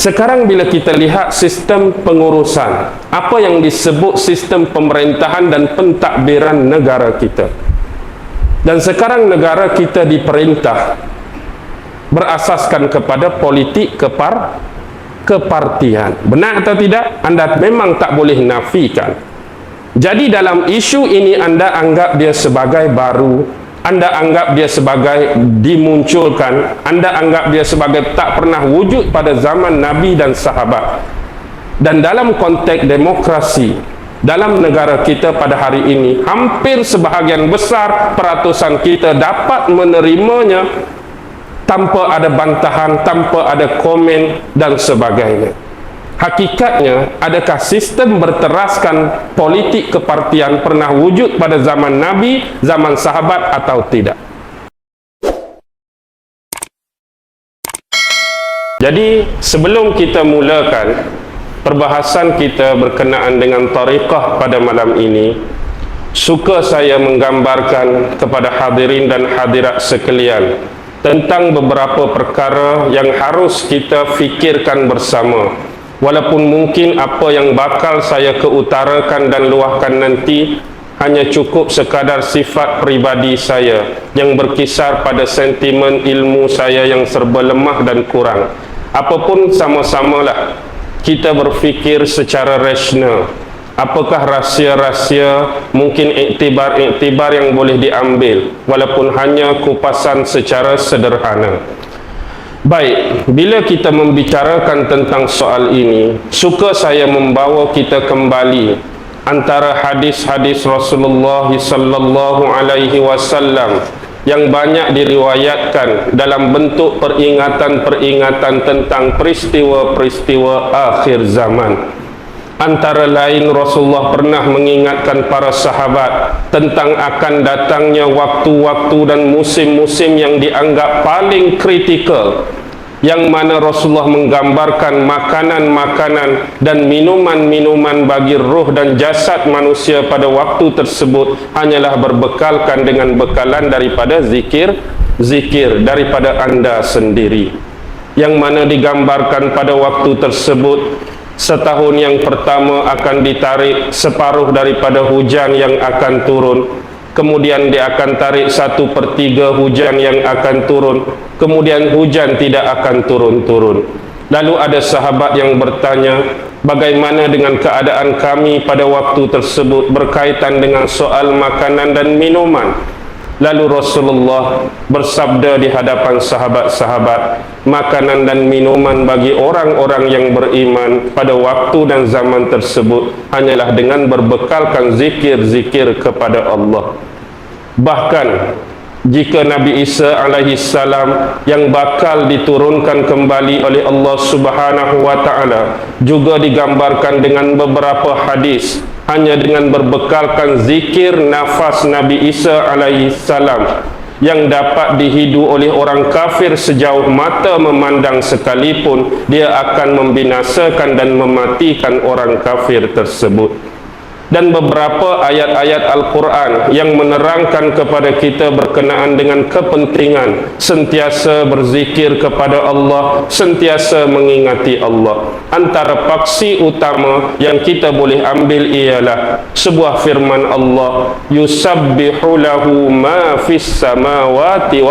Sekarang bila kita lihat sistem pengurusan, apa yang disebut sistem pemerintahan dan pentadbiran negara kita, dan sekarang negara kita diperintah berasaskan kepada politik kepartian. Benar atau tidak? Anda memang tak boleh nafikan. Jadi dalam isu ini anda anggap dia sebagai baru, anda anggap dia sebagai dimunculkan, anda anggap dia sebagai tak pernah wujud pada zaman Nabi dan sahabat. Dan dalam konteks demokrasi dalam negara kita pada hari ini, hampir sebahagian besar peratusan kita dapat menerimanya tanpa ada bantahan, tanpa ada komen dan sebagainya. Hakikatnya, adakah sistem berteraskan politik kepartian pernah wujud pada zaman Nabi, zaman sahabat atau tidak? Jadi, sebelum kita mulakan perbahasan kita berkenaan dengan tariqah pada malam ini, suka saya menggambarkan kepada hadirin dan hadirat sekalian tentang beberapa perkara yang harus kita fikirkan bersama. Walaupun mungkin apa yang bakal saya keutarakan dan luahkan nanti hanya cukup sekadar sifat pribadi saya yang berkisar pada sentimen ilmu saya yang serba lemah dan kurang. Apapun sama-samalah kita berfikir secara rasional. Apakah rahsia-rahsia, mungkin iktibar-iktibar yang boleh diambil walaupun hanya kupasan secara sederhana. Baik, bila kita membicarakan tentang soal ini, suka saya membawa kita kembali antara hadis-hadis Rasulullah sallallahu alaihi wasallam yang banyak diriwayatkan dalam bentuk peringatan-peringatan tentang peristiwa-peristiwa akhir zaman. Antara lain, Rasulullah pernah mengingatkan para sahabat tentang akan datangnya waktu-waktu dan musim-musim yang dianggap paling kritikal, yang mana Rasulullah menggambarkan makanan-makanan dan minuman-minuman bagi ruh dan jasad manusia pada waktu tersebut hanyalah berbekalkan dengan bekalan daripada zikir daripada anda sendiri, yang mana digambarkan pada waktu tersebut setahun yang pertama akan ditarik separuh daripada hujan yang akan turun, kemudian dia akan tarik 1/3 hujan yang akan turun, kemudian hujan tidak akan turun-turun. Lalu ada sahabat yang bertanya, bagaimana dengan keadaan kami pada waktu tersebut berkaitan dengan soal makanan dan minuman? Lalu Rasulullah bersabda di hadapan sahabat-sahabat, makanan dan minuman bagi orang-orang yang beriman pada waktu dan zaman tersebut hanyalah dengan berbekalkan zikir-zikir kepada Allah. Bahkan jika Nabi Isa alaihi salam yang bakal diturunkan kembali oleh Allah Subhanahu wa taala juga digambarkan dengan beberapa hadis hanya dengan berbekalkan zikir nafas Nabi Isa alaihi salam yang dapat dihidu oleh orang kafir sejauh mata memandang sekalipun, dia akan membinasakan dan mematikan orang kafir tersebut. Dan beberapa ayat-ayat Al-Quran yang menerangkan kepada kita berkenaan dengan kepentingan sentiasa berzikir kepada Allah, sentiasa mengingati Allah. Antara paksi utama yang kita boleh ambil ialah sebuah firman Allah, yusabbihu lahu ma fis samawati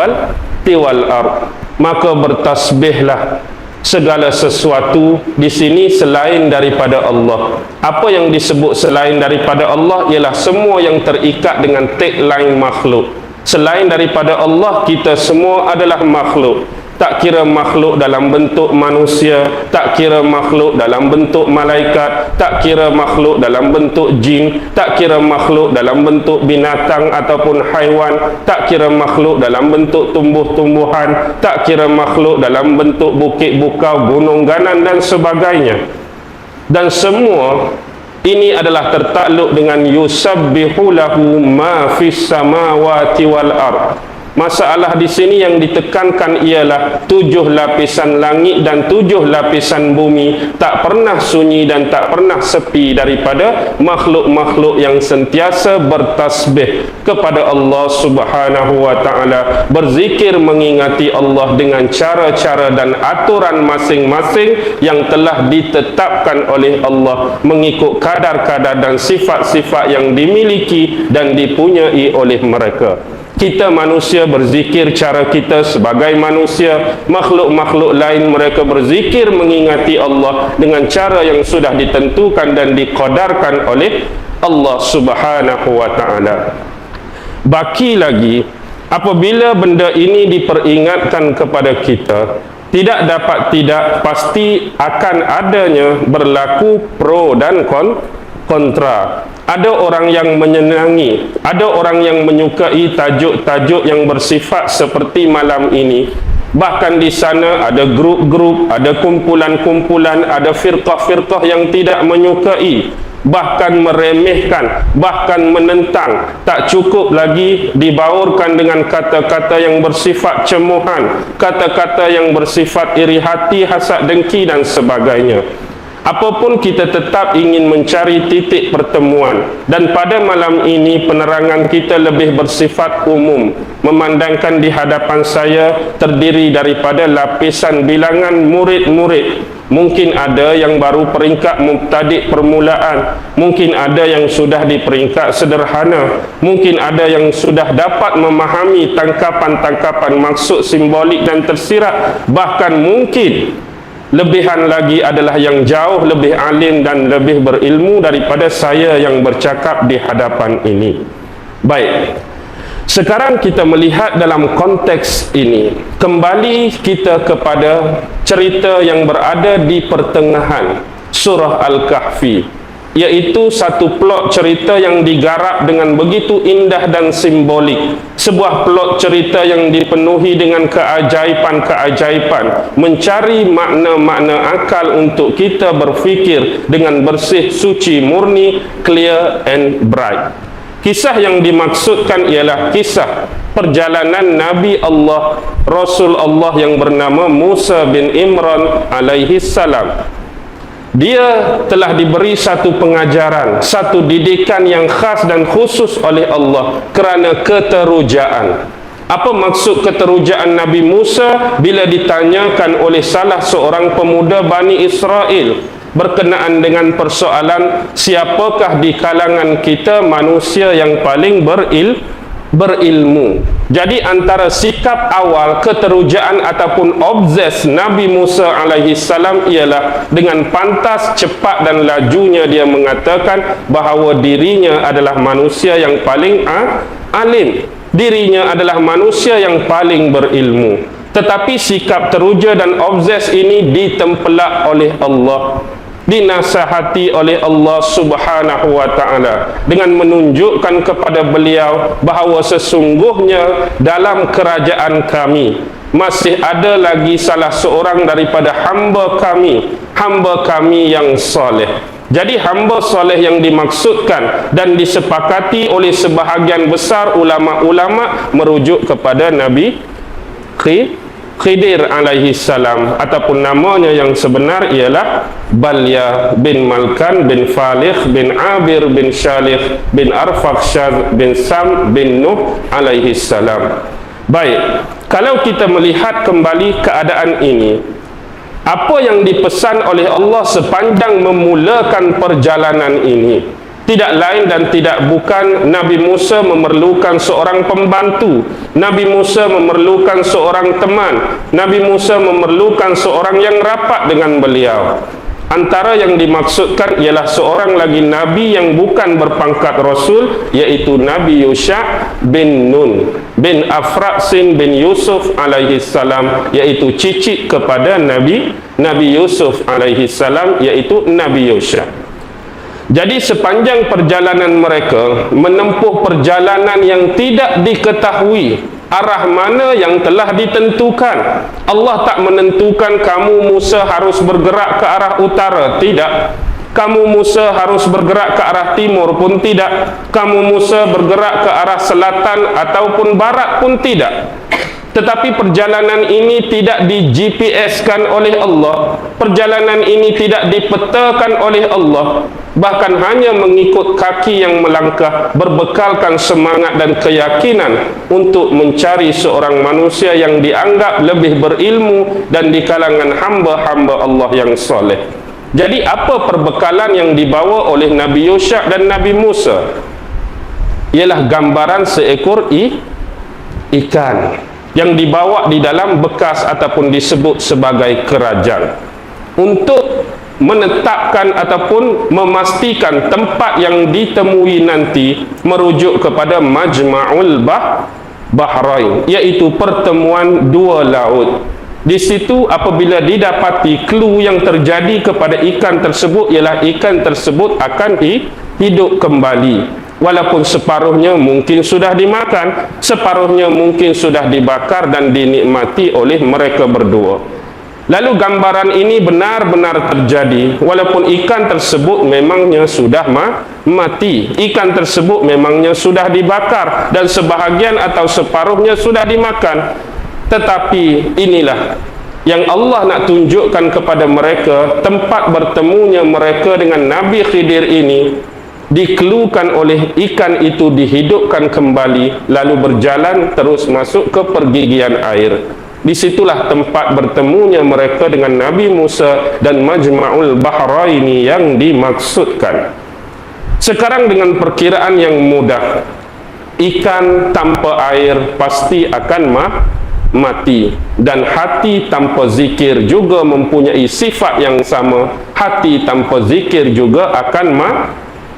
wal ard. Maka bertasbihlah segala sesuatu di sini selain daripada Allah. Apa yang disebut selain daripada Allah ialah semua yang terikat dengan tagline makhluk. Selain daripada Allah, kita semua adalah makhluk. Tak kira makhluk dalam bentuk manusia, tak kira makhluk dalam bentuk malaikat, tak kira makhluk dalam bentuk jin, tak kira makhluk dalam bentuk binatang ataupun haiwan, tak kira makhluk dalam bentuk tumbuh-tumbuhan, tak kira makhluk dalam bentuk bukit bukau, gunung ganan dan sebagainya. Dan semua ini adalah tertakluk dengan yusabbihu lahu ma fis samawati wal ard. Masalah di sini yang ditekankan ialah 7 lapisan langit dan 7 lapisan bumi tak pernah sunyi dan tak pernah sepi daripada makhluk-makhluk yang sentiasa bertasbih kepada Allah Subhanahu wa ta'ala, berzikir mengingati Allah dengan cara-cara dan aturan masing-masing yang telah ditetapkan oleh Allah mengikut kadar-kadar dan sifat-sifat yang dimiliki dan dipunyai oleh mereka. Kita manusia berzikir cara kita sebagai manusia, makhluk-makhluk lain mereka berzikir mengingati Allah dengan cara yang sudah ditentukan dan dikodarkan oleh Allah Subhanahu wa ta'ala. Baki lagi, apabila benda ini diperingatkan kepada kita, tidak dapat tidak pasti akan adanya berlaku pro dan kontra. Ada orang yang menyenangi, ada orang yang menyukai tajuk-tajuk yang bersifat seperti malam ini. Bahkan di sana ada grup-grup, ada kumpulan-kumpulan, ada firqah-firqah yang tidak menyukai, bahkan meremehkan, bahkan menentang. Tak cukup lagi dibaurkan dengan kata-kata yang bersifat cemuhan, kata-kata yang bersifat iri hati, hasad dengki dan sebagainya. Apapun kita tetap ingin mencari titik pertemuan, dan pada malam ini penerangan kita lebih bersifat umum, memandangkan di hadapan saya terdiri daripada lapisan bilangan murid-murid. Mungkin ada yang baru peringkat mubtadi' permulaan, mungkin ada yang sudah di peringkat sederhana, mungkin ada yang sudah dapat memahami tangkapan-tangkapan maksud simbolik dan tersirat, bahkan mungkin lebihan lagi adalah yang jauh lebih alim dan lebih berilmu daripada saya yang bercakap di hadapan ini. Baik, sekarang kita melihat dalam konteks ini, kembali kita kepada cerita yang berada di pertengahan surah Al-Kahfi, iaitu satu plot cerita yang digarap dengan begitu indah dan simbolik. Sebuah plot cerita yang dipenuhi dengan keajaiban-keajaiban, mencari makna-makna akal untuk kita berfikir dengan bersih, suci, murni, clear and bright. Kisah yang dimaksudkan ialah kisah perjalanan Nabi Allah, Rasul Allah yang bernama Musa bin Imran alaihi salam. Dia telah diberi satu pengajaran, satu didikan yang khas dan khusus oleh Allah kerana keterujaan. Apa maksud keterujaan Nabi Musa bila ditanyakan oleh salah seorang pemuda Bani Israel berkenaan dengan persoalan siapakah di kalangan kita manusia yang paling berilmu. Jadi antara sikap awal keterujaan ataupun obses Nabi Musa alaihi salam ialah dengan pantas, cepat dan lajunya dia mengatakan bahawa dirinya adalah manusia yang paling alim, dirinya adalah manusia yang paling berilmu. Tetapi sikap teruja dan obses ini ditempelak oleh Allah, dinasihati oleh Allah Subhanahu wa ta'ala dengan menunjukkan kepada beliau bahawa sesungguhnya dalam kerajaan kami masih ada lagi salah seorang daripada hamba kami yang soleh. Jadi hamba soleh yang dimaksudkan dan disepakati oleh sebahagian besar ulama-ulama merujuk kepada Nabi Khidir alaihi salam, ataupun namanya yang sebenar ialah Balya bin Malkan bin Falikh bin Abir bin Shalikh bin Arfakshad bin Sam bin Nuh alaihi salam. Baik, kalau kita melihat kembali keadaan ini, apa yang dipesan oleh Allah sepanjang memulakan perjalanan ini tidak lain dan tidak bukan Nabi Musa memerlukan seorang pembantu, Nabi Musa memerlukan seorang teman, Nabi Musa memerlukan seorang yang rapat dengan beliau. Antara yang dimaksudkan ialah seorang lagi Nabi yang bukan berpangkat Rasul, iaitu Nabi Yusha bin Nun bin Afraksin bin Yusuf alaihi salam, iaitu cicit kepada Nabi Yusuf alaihi salam, iaitu Nabi Yusha. Jadi sepanjang perjalanan mereka menempuh perjalanan yang tidak diketahui arah mana yang telah ditentukan. Allah tak menentukan kamu Musa harus bergerak ke arah utara, tidak. Kamu Musa harus bergerak ke arah timur pun tidak. Kamu Musa bergerak ke arah selatan ataupun barat pun tidak. Tetapi perjalanan ini tidak di GPS-kan oleh Allah. Perjalanan ini tidak dipetakan oleh Allah. Bahkan hanya mengikut kaki yang melangkah, berbekalkan semangat dan keyakinan untuk mencari seorang manusia yang dianggap lebih berilmu dan di kalangan hamba-hamba Allah yang soleh. Jadi apa perbekalan yang dibawa oleh Nabi Yusha dan Nabi Musa? Ialah gambaran seekor ikan yang dibawa di dalam bekas ataupun disebut sebagai kerajaan, untuk menetapkan ataupun memastikan tempat yang ditemui nanti merujuk kepada Majma'ul Bahrain, iaitu pertemuan dua laut. Di situ apabila didapati clue yang terjadi kepada ikan tersebut, ialah ikan tersebut akan hidup kembali. Walaupun separuhnya mungkin sudah dimakan, separuhnya mungkin sudah dibakar dan dinikmati oleh mereka berdua. Lalu gambaran ini benar-benar terjadi, walaupun ikan tersebut memangnya sudah mati, ikan tersebut memangnya sudah dibakar dan sebahagian atau separuhnya sudah dimakan. Tetapi inilah yang Allah nak tunjukkan kepada mereka, tempat bertemunya mereka dengan Nabi Khidir ini dikeluhkan oleh ikan itu dihidupkan kembali, lalu berjalan terus masuk ke pergigian air. Disitulah tempat bertemunya mereka dengan Nabi Musa dan Majma'ul Bahraini yang dimaksudkan. Sekarang dengan perkiraan yang mudah, ikan tanpa air pasti akan mati, dan hati tanpa zikir juga mempunyai sifat yang sama. Hati tanpa zikir juga akan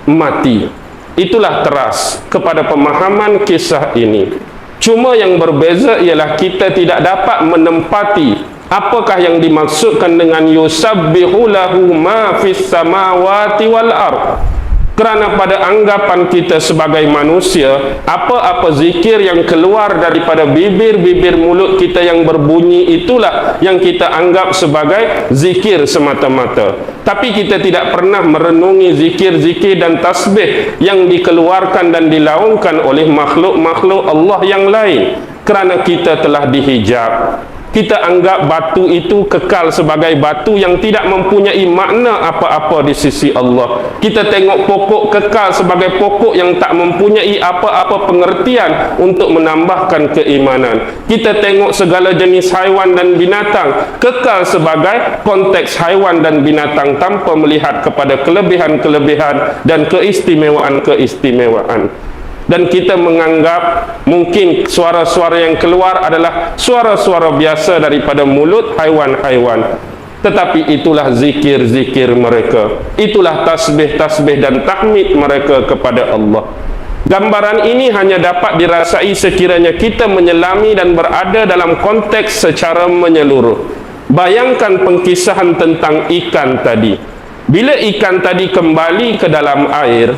mati. Itulah teras kepada pemahaman kisah ini. Cuma yang berbeza ialah kita tidak dapat menempati apakah yang dimaksudkan dengan yusabbihu lahu ma fis samawati wal ard. Kerana pada anggapan kita sebagai manusia, apa-apa zikir yang keluar daripada bibir-bibir mulut kita yang berbunyi, itulah yang kita anggap sebagai zikir semata-mata. Tapi kita tidak pernah merenungi zikir-zikir dan tasbih yang dikeluarkan dan dilaungkan oleh makhluk-makhluk Allah yang lain. Kerana kita telah dihijab, kita anggap batu itu kekal sebagai batu yang tidak mempunyai makna apa-apa di sisi Allah. Kita tengok pokok kekal sebagai pokok yang tak mempunyai apa-apa pengertian untuk menambahkan keimanan. Kita tengok segala jenis haiwan dan binatang kekal sebagai konteks haiwan dan binatang tanpa melihat kepada kelebihan-kelebihan dan keistimewaan-keistimewaan. Dan kita menganggap mungkin suara-suara yang keluar adalah suara-suara biasa daripada mulut haiwan-haiwan. Tetapi itulah zikir-zikir mereka, itulah tasbih-tasbih dan tahmid mereka kepada Allah. Gambaran ini hanya dapat dirasai sekiranya kita menyelami dan berada dalam konteks secara menyeluruh. Bayangkan pengkisahan tentang ikan tadi. Bila ikan tadi kembali ke dalam air,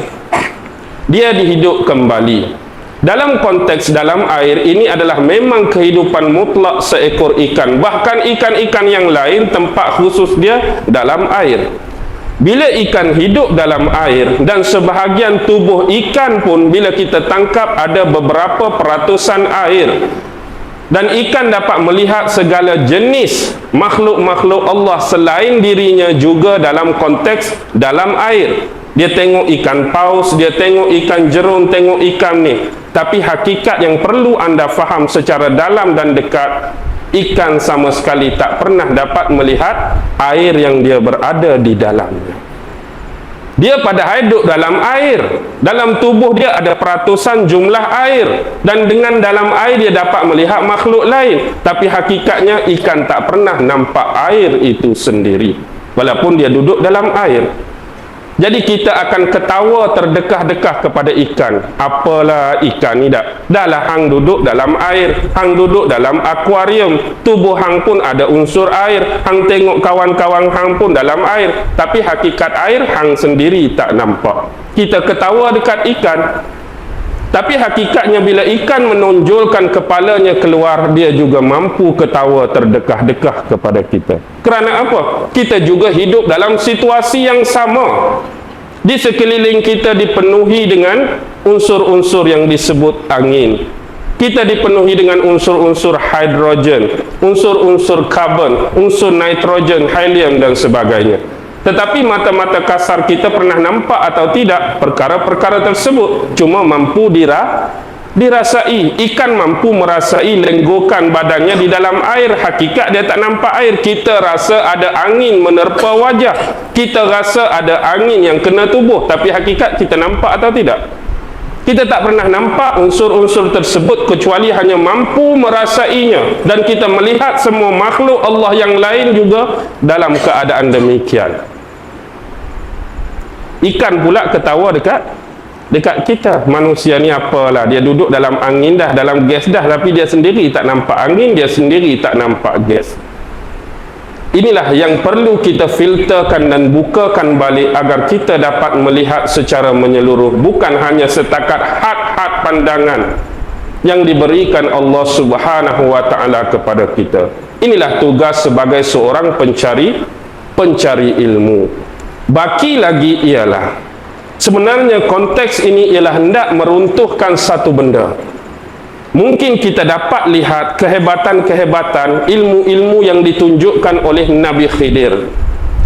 dia dihidup kembali. Dalam konteks dalam air ini adalah memang kehidupan mutlak seekor ikan. Bahkan ikan-ikan yang lain tempat khusus dia dalam air. Bila ikan hidup dalam air, dan sebahagian tubuh ikan pun bila kita tangkap ada beberapa peratusan air, dan ikan dapat melihat segala jenis makhluk-makhluk Allah selain dirinya juga dalam konteks dalam air. Dia tengok ikan paus, dia tengok ikan jerung, tengok ikan ni. Tapi hakikat yang perlu anda faham secara dalam dan dekat, ikan sama sekali tak pernah dapat melihat air yang dia berada di dalamnya. Dia pada hidup dalam air. Dalam tubuh dia ada peratusan jumlah air, dan dengan dalam air dia dapat melihat makhluk lain. Tapi hakikatnya ikan tak pernah nampak air itu sendiri, walaupun dia duduk dalam air. Jadi kita akan ketawa terdekah-dekah kepada ikan. Apalah ikan ni dah. Dahlah hang duduk dalam air, hang duduk dalam akuarium, tubuh hang pun ada unsur air, hang tengok kawan-kawan hang pun dalam air, tapi hakikat air hang sendiri tak nampak. Kita ketawa dekat ikan. Tapi hakikatnya bila ikan menonjolkan kepalanya keluar, dia juga mampu ketawa terdekah-dekah kepada kita. Kerana apa? Kita juga hidup dalam situasi yang sama. Di sekeliling kita dipenuhi dengan unsur-unsur yang disebut angin. Kita dipenuhi dengan unsur-unsur hidrogen, unsur-unsur karbon, unsur nitrogen, helium dan sebagainya. Tetapi mata-mata kasar kita pernah nampak atau tidak perkara-perkara tersebut, cuma mampu dirasai. Ikan mampu merasai lenggokan badannya di dalam air. Hakikat dia tak nampak air. Kita rasa ada angin menerpa wajah, kita rasa ada angin yang kena tubuh, tapi hakikat kita nampak atau tidak? Kita tak pernah nampak unsur-unsur tersebut kecuali hanya mampu merasainya. Dan kita melihat semua makhluk Allah yang lain juga dalam keadaan demikian. Ikan pula ketawa dekat kita. Manusia ni apalah, dia duduk dalam angin dah, dalam gas dah, tapi dia sendiri tak nampak angin, dia sendiri tak nampak gas. Inilah yang perlu kita filterkan dan bukakan balik agar kita dapat melihat secara menyeluruh, bukan hanya setakat had-had pandangan yang diberikan Allah Subhanahu wa taala kepada kita. Inilah tugas sebagai seorang pencari ilmu. Baki lagi ialah, sebenarnya konteks ini ialah hendak meruntuhkan satu benda. Mungkin kita dapat lihat kehebatan-kehebatan ilmu-ilmu yang ditunjukkan oleh Nabi Khidir.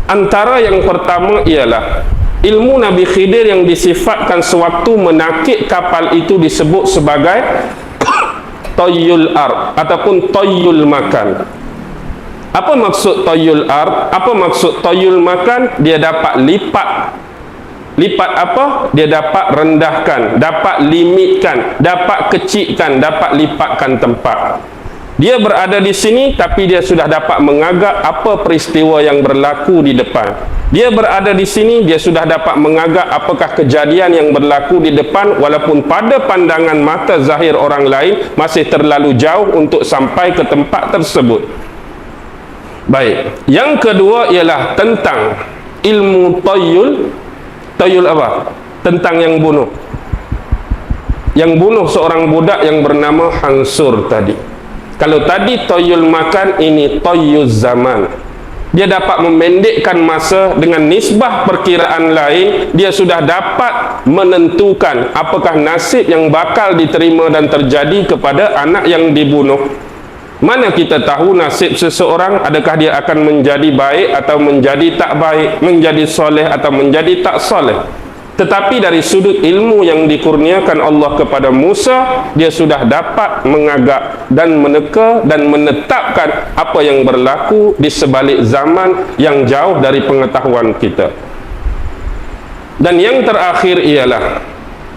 Antara yang pertama ialah ilmu Nabi Khidir yang disifatkan sewaktu menakik kapal itu disebut sebagai tayyul ar ataupun tayyul makan. Apa maksud tayyul ar? Apa maksud tayyul makan? Dia dapat lipat apa? Dia dapat rendahkan, dapat limitkan, dapat kecilkan, dapat lipatkan tempat. Dia berada di sini tapi dia sudah dapat mengagak apa peristiwa yang berlaku di depan. Dia berada di sini, dia sudah dapat mengagak apakah kejadian yang berlaku di depan, walaupun pada pandangan mata zahir orang lain masih terlalu jauh untuk sampai ke tempat tersebut. Baik, yang kedua ialah tentang ilmu tayyul apa? Tentang yang bunuh. Yang bunuh seorang budak yang bernama Hansur tadi. Kalau tadi tayyul makan, ini tayyul zaman. Dia dapat memendekkan masa. Dengan nisbah perkiraan lain, dia sudah dapat menentukan apakah nasib yang bakal diterima dan terjadi kepada anak yang dibunuh. Mana kita tahu nasib seseorang, adakah dia akan menjadi baik atau menjadi tak baik, menjadi soleh atau menjadi tak soleh. Tetapi dari sudut ilmu yang dikurniakan Allah kepada Musa, dia sudah dapat mengagak dan meneka dan menetapkan apa yang berlaku di sebalik zaman yang jauh dari pengetahuan kita. Dan yang terakhir ialah,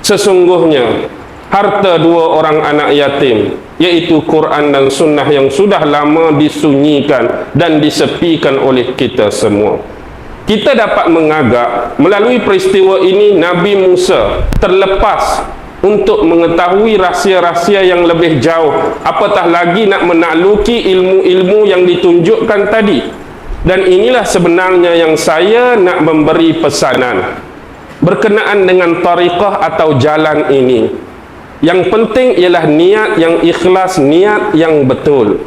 sesungguhnya harta dua orang anak yatim, yaitu Quran dan Sunnah yang sudah lama disunyikan dan disepikan oleh kita semua. Kita dapat mengagak melalui peristiwa ini Nabi Musa terlepas untuk mengetahui rahsia-rahsia yang lebih jauh, apatah lagi nak menakluki ilmu-ilmu yang ditunjukkan tadi. Dan inilah sebenarnya yang saya nak memberi pesanan berkenaan dengan tariqah atau jalan ini. Yang penting ialah niat yang ikhlas, niat yang betul.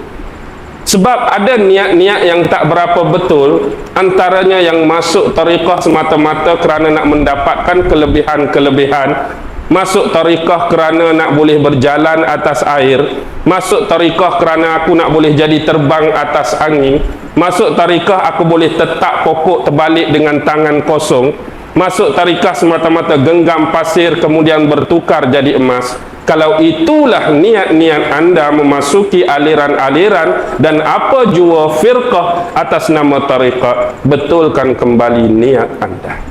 Sebab ada niat-niat yang tak berapa betul, antaranya yang masuk tariqah semata-mata kerana nak mendapatkan kelebihan-kelebihan, masuk tariqah kerana nak boleh berjalan atas air, masuk tariqah kerana aku nak boleh jadi terbang atas angin, masuk tariqah aku boleh tetap pokok terbalik dengan tangan kosong, masuk tariqah semata-mata genggam pasir kemudian bertukar jadi emas. Kalau itulah niat-niat anda memasuki aliran-aliran dan apa jua firqah atas nama tariqah, betulkan kembali niat anda.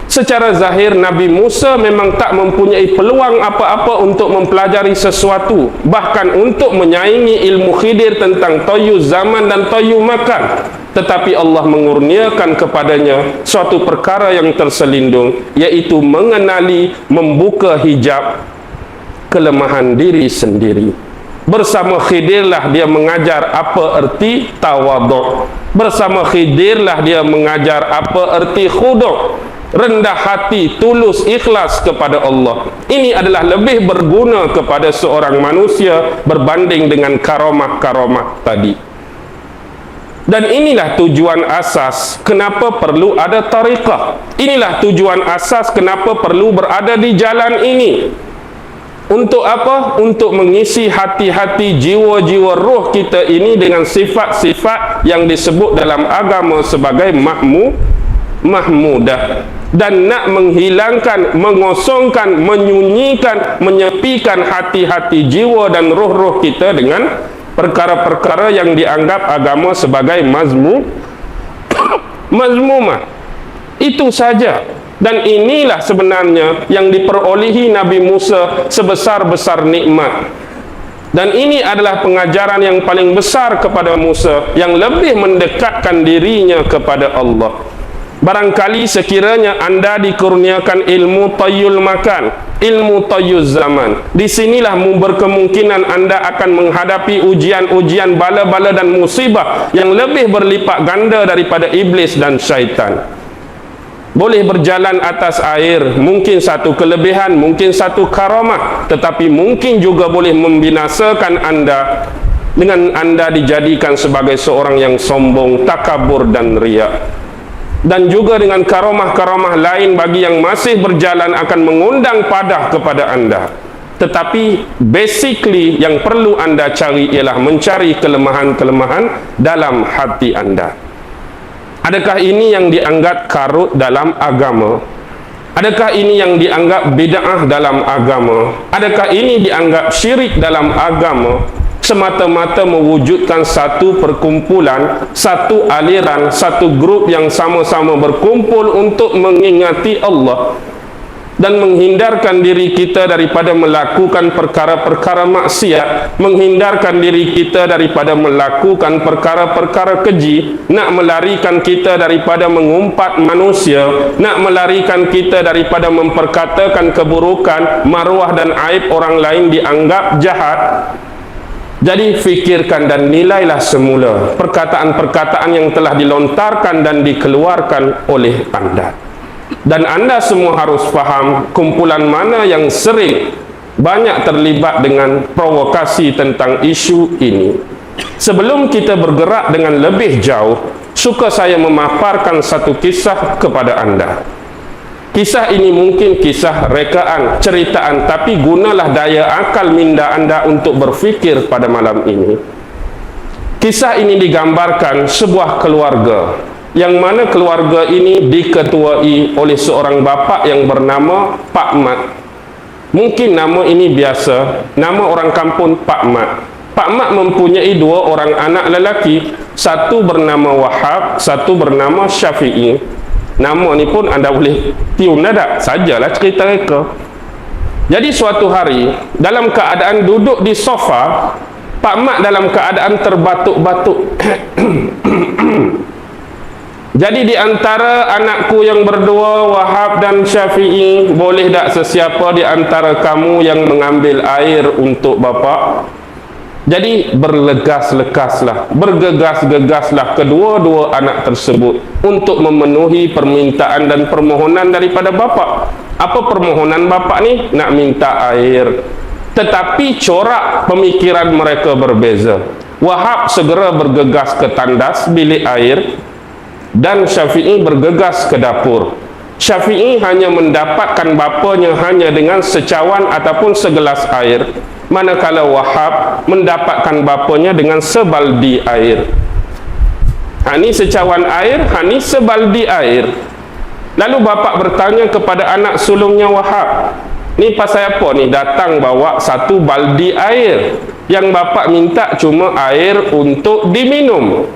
Secara zahir Nabi Musa memang tak mempunyai peluang apa-apa untuk mempelajari sesuatu, bahkan untuk menyaingi ilmu Khidir tentang tayyuz zaman dan tayyuz makan. Tetapi Allah mengurniakan kepadanya suatu perkara yang terselindung, yaitu mengenali, membuka hijab kelemahan diri sendiri. Bersama Khidirlah dia mengajar apa erti tawaduk. Bersama Khidirlah dia mengajar apa erti khuduk. rendah hati, tulus, ikhlas kepada Allah. Ini adalah lebih berguna kepada seorang manusia berbanding dengan karamah-karamah tadi. Dan inilah tujuan asas kenapa perlu ada tariqah. Inilah tujuan asas kenapa perlu berada di jalan ini. Untuk apa? Untuk mengisi hati-hati, jiwa-jiwa roh kita ini dengan sifat-sifat yang disebut dalam agama sebagai mahmudah. Dan nak menghilangkan, mengosongkan, menyunyikan, menyepikan hati-hati jiwa dan roh-roh kita dengan perkara-perkara yang dianggap agama sebagai mazmumah. Itu saja. Dan inilah sebenarnya yang diperolehi Nabi Musa sebesar-besar nikmat. Dan ini adalah pengajaran yang paling besar kepada Musa, yang lebih mendekatkan dirinya kepada Allah. Barangkali sekiranya anda dikurniakan ilmu tayyul makan, ilmu tayyul zaman, disinilah berkemungkinan anda akan menghadapi ujian-ujian, bala-bala dan musibah yang lebih berlipat ganda daripada iblis dan syaitan. Boleh berjalan atas air, mungkin satu kelebihan, mungkin satu karamah, tetapi mungkin juga boleh membinasakan anda dengan anda dijadikan sebagai seorang yang sombong, takabur dan riak. Dan juga dengan karamah-karamah lain bagi yang masih berjalan akan mengundang padah kepada anda. Tetapi basically yang perlu anda cari ialah mencari kelemahan-kelemahan dalam hati anda. Adakah ini yang dianggap karut dalam agama? Adakah ini yang dianggap bid'ah dalam agama? Adakah ini dianggap syirik dalam agama? Semata-mata mewujudkan satu perkumpulan, satu aliran, satu grup yang sama-sama berkumpul untuk mengingati Allah dan menghindarkan diri kita daripada melakukan perkara-perkara maksiat, menghindarkan diri kita daripada melakukan perkara-perkara keji, nak melarikan kita daripada mengumpat manusia, nak melarikan kita daripada memperkatakan keburukan, maruah dan aib orang lain dianggap jahat. Jadi fikirkan dan nilailah semula perkataan-perkataan yang telah dilontarkan dan dikeluarkan oleh anda. Dan anda semua harus faham kumpulan mana yang sering banyak terlibat dengan provokasi tentang isu ini. Sebelum kita bergerak dengan lebih jauh, suka saya memaparkan satu kisah kepada anda. Kisah ini mungkin kisah rekaan, ceritaan, tapi gunalah daya akal minda anda untuk berfikir pada malam ini. Kisah ini digambarkan sebuah keluarga, yang mana keluarga ini diketuai oleh seorang bapa yang bernama Pak Mat. Mungkin nama ini biasa, nama orang kampung Pak Mat. Pak Mat mempunyai dua orang anak lelaki, satu bernama Wahab, satu bernama Syafi'i. Nama ni pun anda boleh tiun dadak, sajalah cerita mereka. Jadi suatu hari, dalam keadaan duduk di sofa, Pak Mat dalam keadaan terbatuk-batuk. Jadi di antara anakku yang berdua, Wahab dan Syafi'i, boleh tak sesiapa di antara kamu yang mengambil air untuk bapa? Jadi berlegas-lekaslah, bergegas-gegaslah kedua-dua anak tersebut untuk memenuhi permintaan dan permohonan daripada bapa. Apa permohonan bapa ni? Nak minta air. Tetapi corak pemikiran mereka berbeza. Wahab segera bergegas ke tandas bilik air dan Syafi'i bergegas ke dapur. Syafi'i hanya mendapatkan bapanya hanya dengan secawan ataupun segelas air, manakala Wahab mendapatkan bapanya dengan sebaldi air. Ini secawan air, ini sebaldi air. Lalu bapa bertanya kepada anak sulungnya Wahab, ni pasal apa ni datang bawa satu baldi air? Yang bapa minta cuma air untuk diminum.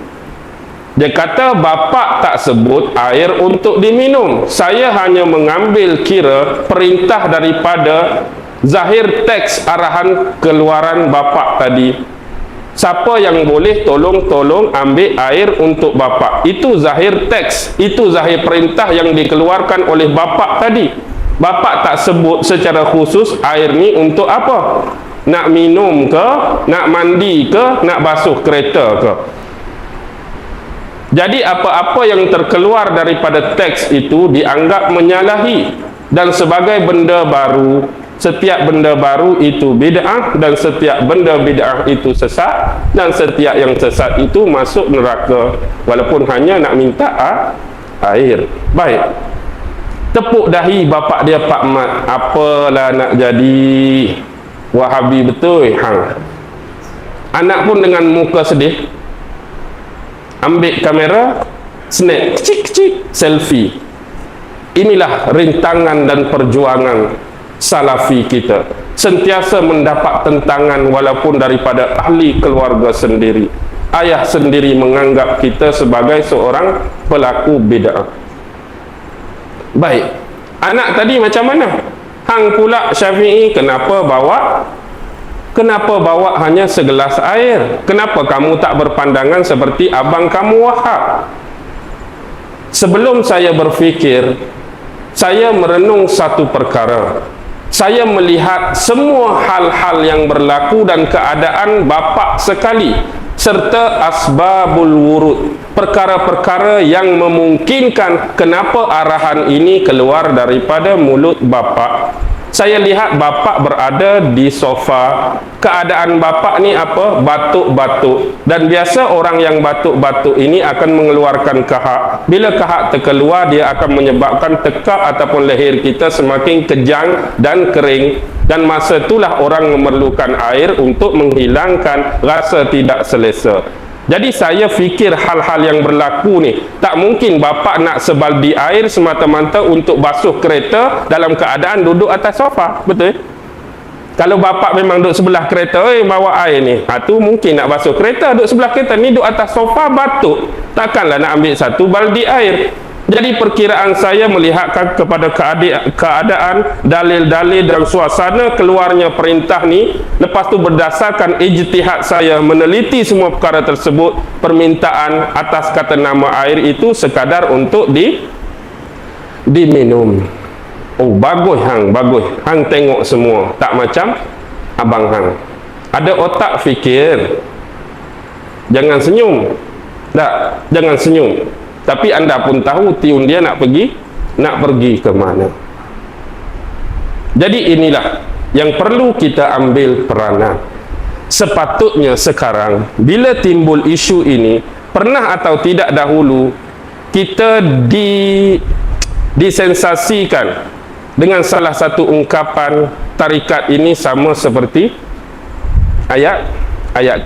Dia kata, bapa tak sebut air untuk diminum. Saya hanya mengambil kira perintah daripada zahir teks arahan keluaran bapa tadi. Siapa yang boleh tolong ambil air untuk bapa. Itu zahir teks, itu zahir perintah yang dikeluarkan oleh bapa tadi. Bapa tak sebut secara khusus air ni untuk apa. Nak minum ke, nak mandi ke, nak basuh kereta ke. Jadi apa-apa yang terkeluar daripada teks itu dianggap menyalahi, dan sebagai benda baru, setiap benda baru itu bid'ah, dan setiap benda bid'ah itu sesat, dan setiap yang sesat itu masuk neraka walaupun hanya nak minta air. Baik, tepuk dahi bapak dia Pak Mat, apalah nak jadi Wahabi betul hang. Anak pun dengan muka sedih ambil kamera, snap kecil-kecil, selfie. Inilah rintangan dan perjuangan salafi kita, sentiasa mendapat tentangan walaupun daripada ahli keluarga sendiri. Ayah sendiri menganggap kita sebagai seorang pelaku bid'ah. Baik, anak tadi macam mana? Hang pula Syafi'i, kenapa bawa hanya segelas air? Kenapa kamu tak berpandangan seperti abang kamu Wahab? Sebelum saya berfikir, saya merenung satu perkara. Saya melihat semua hal-hal yang berlaku dan keadaan bapa sekali, serta asbabul wurud, perkara-perkara yang memungkinkan kenapa arahan ini keluar daripada mulut bapa. Saya lihat bapa berada di sofa. Keadaan bapa ni apa? Batuk-batuk. Dan biasa orang yang batuk-batuk ini akan mengeluarkan kahak. Bila kahak terkeluar, dia akan menyebabkan tekak ataupun leher kita semakin kejang dan kering. Dan masa itulah orang memerlukan air untuk menghilangkan rasa tidak selesa. Jadi saya fikir hal-hal yang berlaku ni, tak mungkin bapa nak sebaldi air semata-mata untuk basuh kereta dalam keadaan duduk atas sofa, betul? Kalau bapa memang duduk sebelah kereta, bawa air ni, tu mungkin nak basuh kereta, duduk sebelah kereta ni, duduk atas sofa batuk, takkanlah nak ambil satu baldi air. Jadi perkiraan saya melihat kepada keadaan, dalil-dalil dan suasana keluarnya perintah ni, lepas tu berdasarkan ijtihad saya meneliti semua perkara tersebut, permintaan atas kata nama air itu sekadar untuk diminum. Oh bagus hang, bagus hang, tengok semua tak macam abang hang, ada otak fikir. Jangan senyum, tak, jangan senyum. Tapi anda pun tahu tiun dia nak pergi ke mana. Jadi inilah yang perlu kita ambil peranan. Sepatutnya sekarang bila timbul isu ini, pernah atau tidak dahulu kita disensasikan dengan salah satu ungkapan tarikat ini sama seperti ayat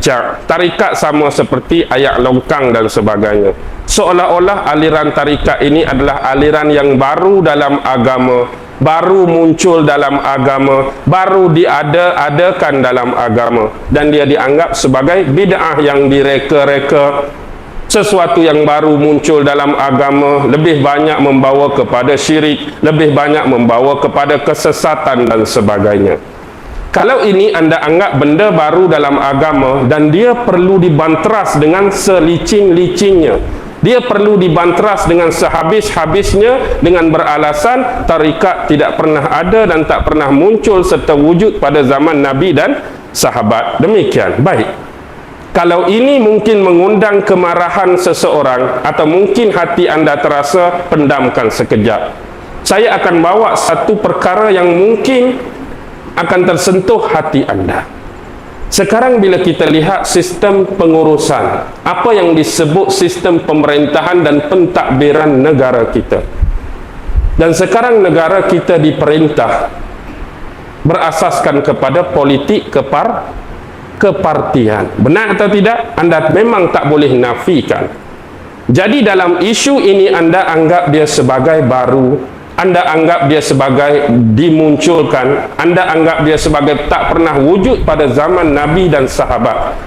cak, tarikat sama seperti ayat longkang dan sebagainya. Seolah-olah aliran tarikat ini adalah aliran yang baru dalam agama, baru muncul dalam agama, baru diada-adakan dalam agama, dan dia dianggap sebagai bid'ah yang direka-reka. Sesuatu yang baru muncul dalam agama lebih banyak membawa kepada syirik, lebih banyak membawa kepada kesesatan dan sebagainya. Kalau ini anda anggap benda baru dalam agama dan dia perlu dibantras dengan selicin-licinnya, dia perlu dibantras dengan sehabis-habisnya dengan beralasan tarikat tidak pernah ada dan tak pernah muncul serta wujud pada zaman Nabi dan sahabat. Demikian. Baik. Kalau ini mungkin mengundang kemarahan seseorang atau mungkin hati anda terasa, pendamkan sekejap. Saya akan bawa satu perkara yang mungkin akan tersentuh hati anda. Sekarang bila kita lihat sistem pengurusan, apa yang disebut sistem pemerintahan dan pentadbiran negara kita, dan sekarang negara kita diperintah berasaskan kepada politik kepartian. Benar atau tidak? Anda memang tak boleh nafikan. Jadi dalam isu ini anda anggap dia sebagai baru, anda anggap dia sebagai dimunculkan, anda anggap dia sebagai tak pernah wujud pada zaman Nabi dan sahabat.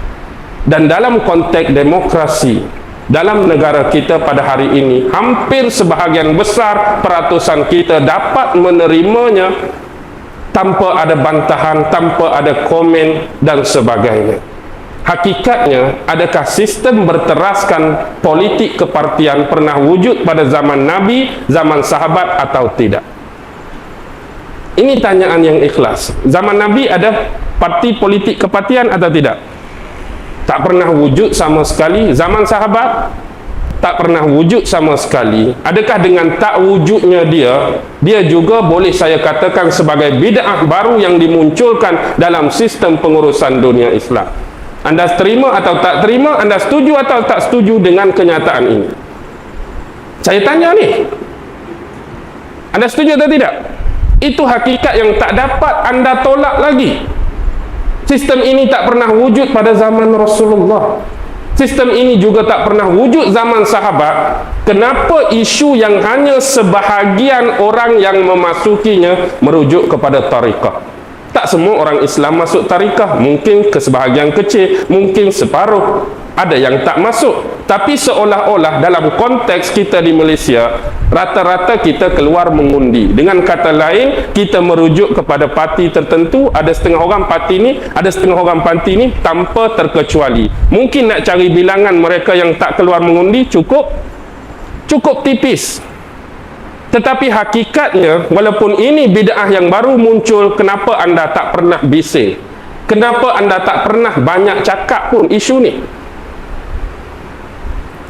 Dan dalam konteks demokrasi dalam negara kita pada hari ini, hampir sebahagian besar peratusan kita dapat menerimanya tanpa ada bantahan, tanpa ada komen dan sebagainya. Hakikatnya, adakah sistem berteraskan politik kepartian pernah wujud pada zaman Nabi, zaman sahabat atau tidak? Ini tanyaan yang ikhlas. Zaman Nabi ada parti politik kepartian atau tidak? Tak pernah wujud sama sekali. Zaman sahabat tak pernah wujud sama sekali, adakah dengan tak wujudnya dia juga boleh saya katakan sebagai bid'ah baru yang dimunculkan dalam sistem pengurusan dunia Islam? Anda terima atau tak terima? Anda setuju atau tak setuju dengan kenyataan ini? Saya tanya ni, anda setuju atau tidak? Itu hakikat yang tak dapat anda tolak lagi. Sistem ini tak pernah wujud pada zaman Rasulullah. Sistem ini juga tak pernah wujud zaman sahabat. Kenapa isu yang hanya sebahagian orang yang memasukinya merujuk kepada tariqah? Tak semua orang Islam masuk tariqah. Mungkin kesebahagian kecil, mungkin separuh. Ada yang tak masuk. Tapi seolah-olah dalam konteks kita di Malaysia, rata-rata kita keluar mengundi. Dengan kata lain, kita merujuk kepada parti tertentu. Ada setengah orang parti ni, ada setengah orang parti ni, tanpa terkecuali. Mungkin nak cari bilangan mereka yang tak keluar mengundi cukup tipis. Tetapi hakikatnya, walaupun ini bid'ah yang baru muncul, kenapa anda tak pernah bising? Kenapa anda tak pernah banyak cakap pun isu ni?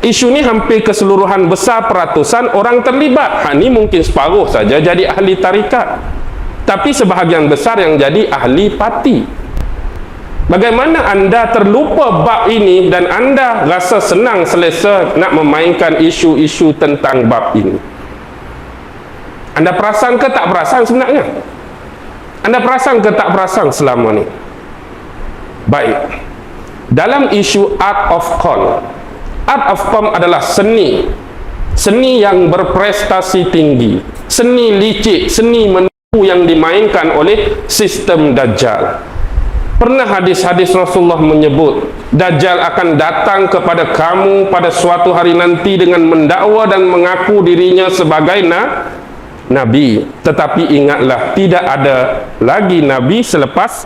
Isu ni hampir keseluruhan besar peratusan orang terlibat. Ini mungkin separuh saja jadi ahli tarikat, tapi sebahagian besar yang jadi ahli parti. Bagaimana anda terlupa bab ini dan anda rasa senang selesa nak memainkan isu-isu tentang bab ini? Anda perasan ke tak perasan sebenarnya? Anda perasan ke tak perasan selama ni? Baik. Dalam isu art of con, art of con adalah seni yang berprestasi tinggi, seni licik, seni menipu yang dimainkan oleh sistem Dajjal. Pernah hadis-hadis Rasulullah menyebut Dajjal akan datang kepada kamu pada suatu hari nanti dengan mendakwa dan mengaku dirinya sebagai Nabi. Tetapi ingatlah, tidak ada lagi Nabi selepas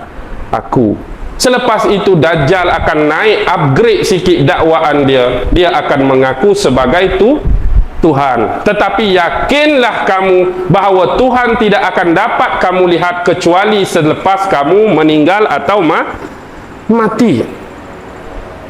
aku. Selepas itu Dajjal akan naik, upgrade sikit dakwaan dia akan mengaku sebagai Tuhan. Tetapi yakinlah kamu bahawa Tuhan tidak akan dapat kamu lihat kecuali selepas kamu meninggal atau mati.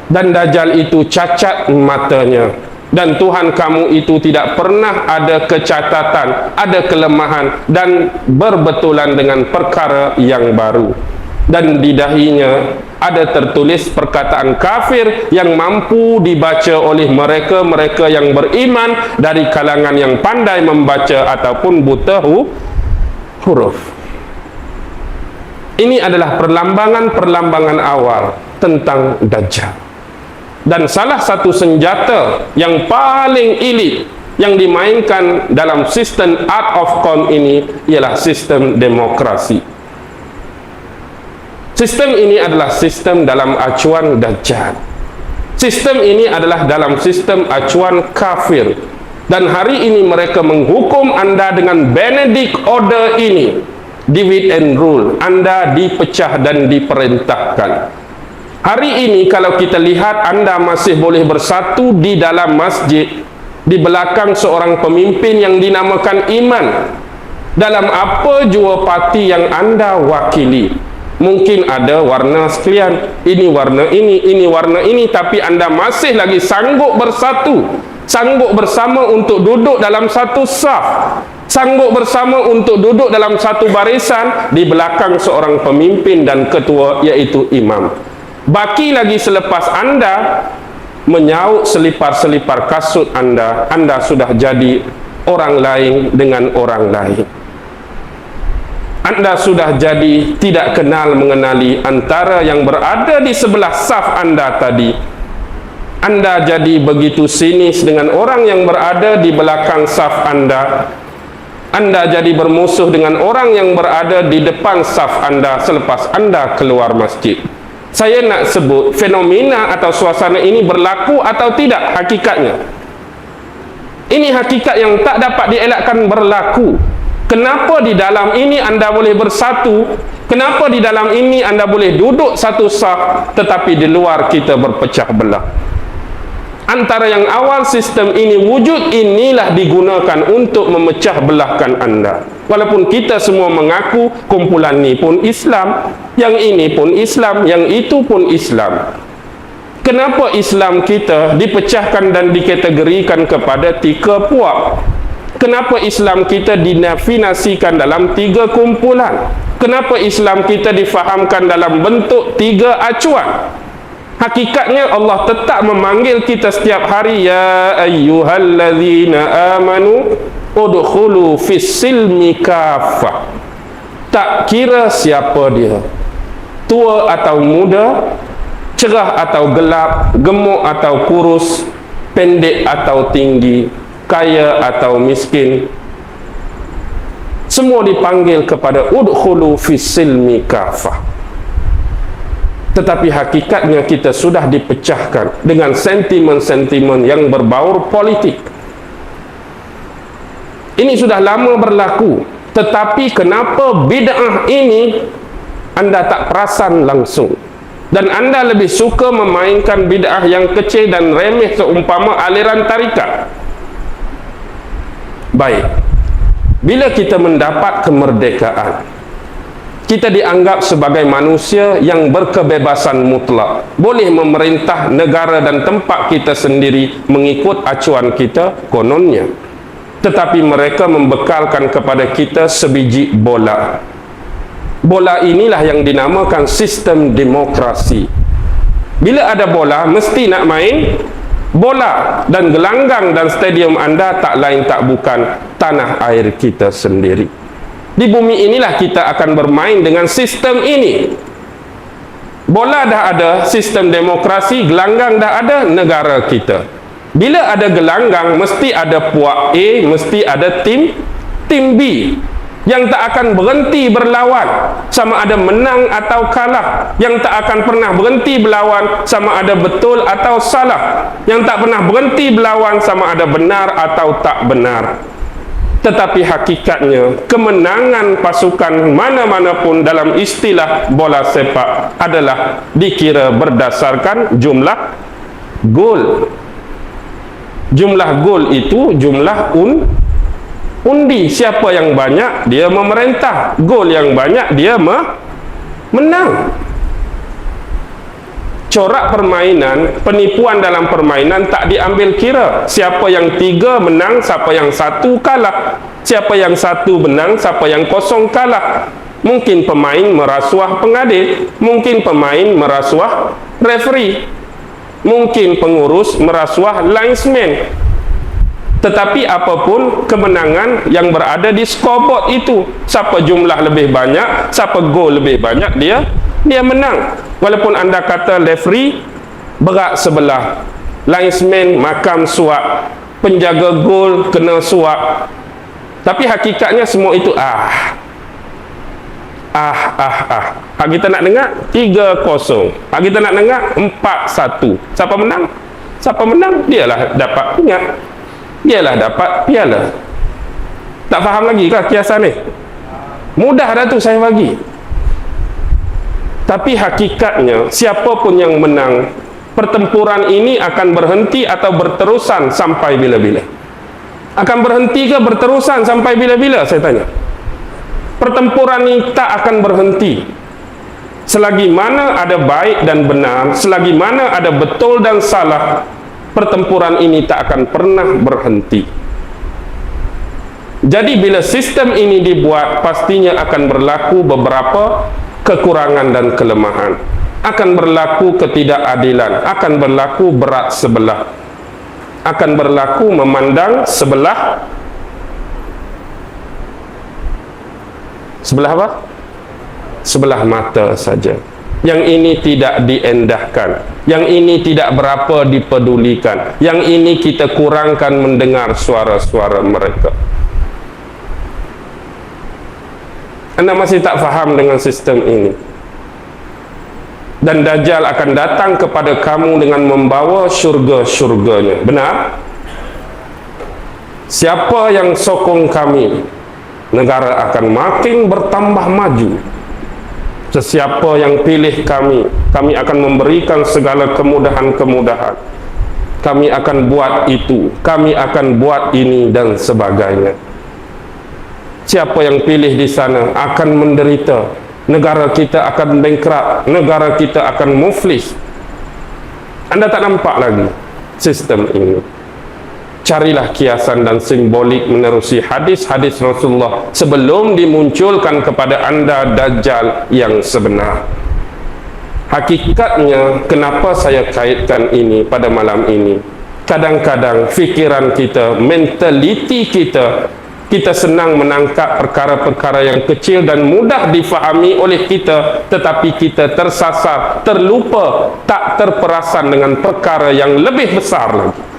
Dan Dajjal itu cacat matanya, dan Tuhan kamu itu tidak pernah ada kecacatan, ada kelemahan, dan berbetulan dengan perkara yang baru. Dan di dahinya ada tertulis perkataan kafir yang mampu dibaca oleh mereka-mereka yang beriman dari kalangan yang pandai membaca ataupun buta huruf. Ini adalah perlambangan-perlambangan awal tentang Dajjal. Dan salah satu senjata yang paling elit yang dimainkan dalam sistem art of con ini ialah sistem demokrasi. Sistem ini adalah sistem dalam acuan Dajjal. Sistem ini adalah dalam sistem acuan kafir. Dan hari ini mereka menghukum anda dengan Benedict Order ini. Divide and rule. Anda dipecah dan diperintahkan. Hari ini kalau kita lihat anda masih boleh bersatu di dalam masjid, di belakang seorang pemimpin yang dinamakan iman, dalam apa jua parti yang anda wakili. Mungkin ada warna sekian, ini warna ini warna ini, tapi anda masih lagi sanggup bersatu, sanggup bersama untuk duduk dalam satu saf, sanggup bersama untuk duduk dalam satu barisan di belakang seorang pemimpin dan ketua, iaitu imam. Baki lagi selepas anda menyaut selipar-selipar kasut anda sudah jadi orang lain dengan orang lain. Anda sudah jadi tidak kenal mengenali antara yang berada di sebelah saf anda tadi. Anda jadi begitu sinis dengan orang yang berada di belakang saf anda. Anda jadi bermusuh dengan orang yang berada di depan saf anda selepas anda keluar masjid. Saya nak sebut fenomena atau suasana ini berlaku atau tidak hakikatnya. Ini hakikat yang tak dapat dielakkan berlaku. Kenapa di dalam ini anda boleh bersatu? Kenapa di dalam ini anda boleh duduk satu saf, tetapi di luar kita berpecah belah? Antara yang awal sistem ini wujud, inilah digunakan untuk memecah belahkan anda. Walaupun kita semua mengaku kumpulan ini pun Islam, yang ini pun Islam, yang itu pun Islam. Kenapa Islam kita dipecahkan dan dikategorikan kepada 3 puak? Kenapa Islam kita dinafinasikan dalam 3 kumpulan? Kenapa Islam kita difahamkan dalam bentuk 3 acuan? Hakikatnya Allah tetap memanggil kita setiap hari, ya ayyuhallazina amanu udkhulu fis-silmi kaffah. Tak kira siapa dia, tua atau muda, cerah atau gelap, gemuk atau kurus, pendek atau tinggi, kaya atau miskin, semua dipanggil kepada udkhulu fis-silmi kaffah. Tetapi hakikatnya kita sudah dipecahkan dengan sentimen-sentimen yang berbaur politik. Ini sudah lama berlaku, tetapi kenapa bid'ah ini anda tak perasan langsung, dan anda lebih suka memainkan bid'ah yang kecil dan remeh seumpama aliran tarikat? Baik, bila kita mendapat kemerdekaan, kita dianggap sebagai manusia yang berkebebasan mutlak, boleh memerintah negara dan tempat kita sendiri mengikut acuan kita kononnya. Tetapi mereka membekalkan kepada kita sebiji bola. Bola inilah yang dinamakan sistem demokrasi. Bila ada bola, mesti nak main bola, dan gelanggang dan stadium anda tak lain tak bukan tanah air kita sendiri. Di bumi inilah kita akan bermain dengan sistem ini. Bola dah ada, sistem demokrasi, gelanggang dah ada, negara kita. Bila ada gelanggang, mesti ada puak A, mesti ada tim B yang tak akan berhenti berlawan sama ada menang atau kalah, yang tak akan pernah berhenti berlawan sama ada betul atau salah, yang tak pernah berhenti berlawan sama ada benar atau tak benar. Tetapi hakikatnya kemenangan pasukan mana-mana pun dalam istilah bola sepak adalah dikira berdasarkan jumlah gol. Jumlah gol itu jumlah undi. Siapa yang banyak, dia memerintah. Gol yang banyak, dia menang. Corak permainan, penipuan dalam permainan tak diambil kira. Siapa yang 3 menang, siapa yang 1 kalah. Siapa yang 1 menang, siapa yang 0 kalah. Mungkin pemain merasuah pengadil, mungkin pemain merasuah referee, mungkin pengurus merasuah linesman. Tetapi apapun kemenangan yang berada di scoreboard itu, siapa jumlah lebih banyak, siapa gol lebih banyak, dia menang. Walaupun anda kata referee berat sebelah, linesman makam suap, penjaga gol kena suap, tapi hakikatnya semua itu hak kita nak dengar 3-0, hak kita nak dengar 4-1. Siapa menang? Siapa menang? Dialah dapat ingat, dialah dapat piala. Tak faham lagi kah kiasan ni? Mudah dah tu saya bagi. Tapi hakikatnya siapa pun yang menang, pertempuran ini akan berhenti atau berterusan sampai bila-bila? Akan berhenti ke berterusan sampai bila-bila, saya tanya? Pertempuran ini tak akan berhenti selagi mana ada baik dan benar, selagi mana ada betul dan salah. Pertempuran ini tak akan pernah berhenti. Jadi bila sistem ini dibuat, pastinya akan berlaku beberapa kekurangan dan kelemahan, akan berlaku ketidakadilan, akan berlaku berat sebelah, akan berlaku memandang sebelah apa? Sebelah mata saja. Yang ini tidak diendahkan, yang ini tidak berapa dipedulikan, yang ini kita kurangkan mendengar suara-suara mereka. Anda masih tak faham dengan sistem ini? Dan Dajjal akan datang kepada kamu dengan membawa syurga-syurganya. Benar? Siapa yang sokong kami, negara akan makin bertambah maju. Sesiapa yang pilih kami, kami akan memberikan segala kemudahan-kemudahan. Kami akan buat itu, kami akan buat ini dan sebagainya. Siapa yang pilih di sana akan menderita. Negara kita akan bankrupt, negara kita akan muflis. Anda tak nampak lagi sistem ini. Carilah kiasan dan simbolik menerusi hadis-hadis Rasulullah sebelum dimunculkan kepada anda Dajjal yang sebenar. Hakikatnya, kenapa saya kaitkan ini pada malam ini? Kadang-kadang fikiran kita, mentaliti kita, kita senang menangkap perkara-perkara yang kecil dan mudah difahami oleh kita, tetapi kita tersasar, terlupa, tak terperasan dengan perkara yang lebih besar lagi.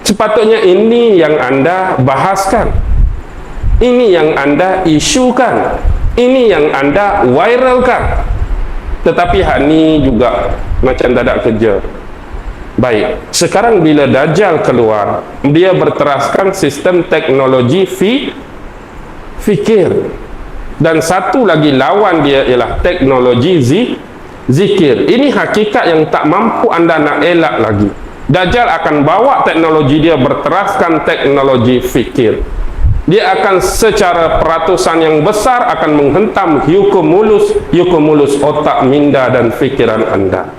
Sepatutnya ini yang anda bahaskan, ini yang anda isukan, ini yang anda viralkan. Tetapi hak ni juga macam tak ada kerja. Baik, sekarang bila Dajjal keluar, dia berteraskan sistem teknologi fikir. Dan satu lagi lawan dia ialah teknologi zikir. Ini hakikat yang tak mampu anda nak elak lagi. Dajjal akan bawa teknologi dia berteraskan teknologi fikir. Dia akan secara peratusan yang besar akan menghentam hukum mulus otak minda dan fikiran anda.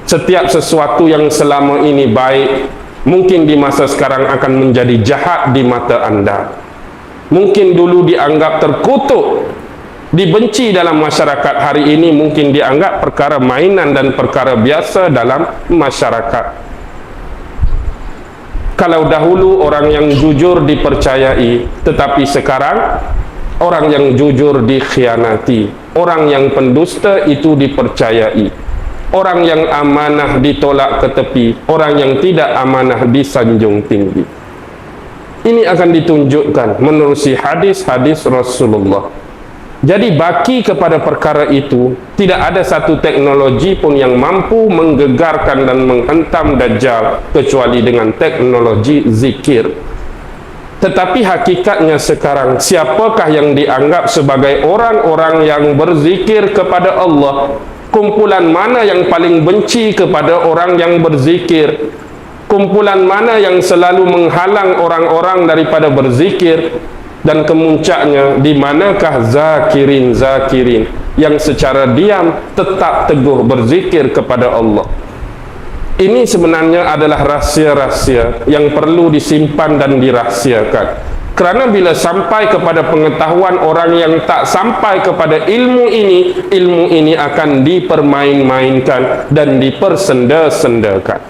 Setiap sesuatu yang selama ini baik, mungkin di masa sekarang akan menjadi jahat di mata anda. Mungkin dulu dianggap terkutuk, dibenci dalam masyarakat, hari ini mungkin dianggap perkara mainan dan perkara biasa dalam masyarakat. Kalau dahulu orang yang jujur dipercayai, tetapi sekarang orang yang jujur dikhianati, orang yang pendusta itu dipercayai, orang yang amanah ditolak ke tepi, orang yang tidak amanah disanjung tinggi. Ini akan ditunjukkan menerusi hadis-hadis Rasulullah. Jadi baki kepada perkara itu, tidak ada satu teknologi pun yang mampu menggegarkan dan menghentam Dajjal kecuali dengan teknologi zikir. Tetapi hakikatnya sekarang, siapakah yang dianggap sebagai orang-orang yang berzikir kepada Allah? Kumpulan mana yang paling benci kepada orang yang berzikir? Kumpulan mana yang selalu menghalang orang-orang daripada berzikir? Dan kemuncaknya, di manakah zakirin yang secara diam tetap teguh berzikir kepada Allah? Ini sebenarnya adalah rahsia-rahsia yang perlu disimpan dan dirahsiakan. Kerana bila sampai kepada pengetahuan orang yang tak sampai kepada ilmu ini akan dipermain-mainkan dan dipersenda-sendakan.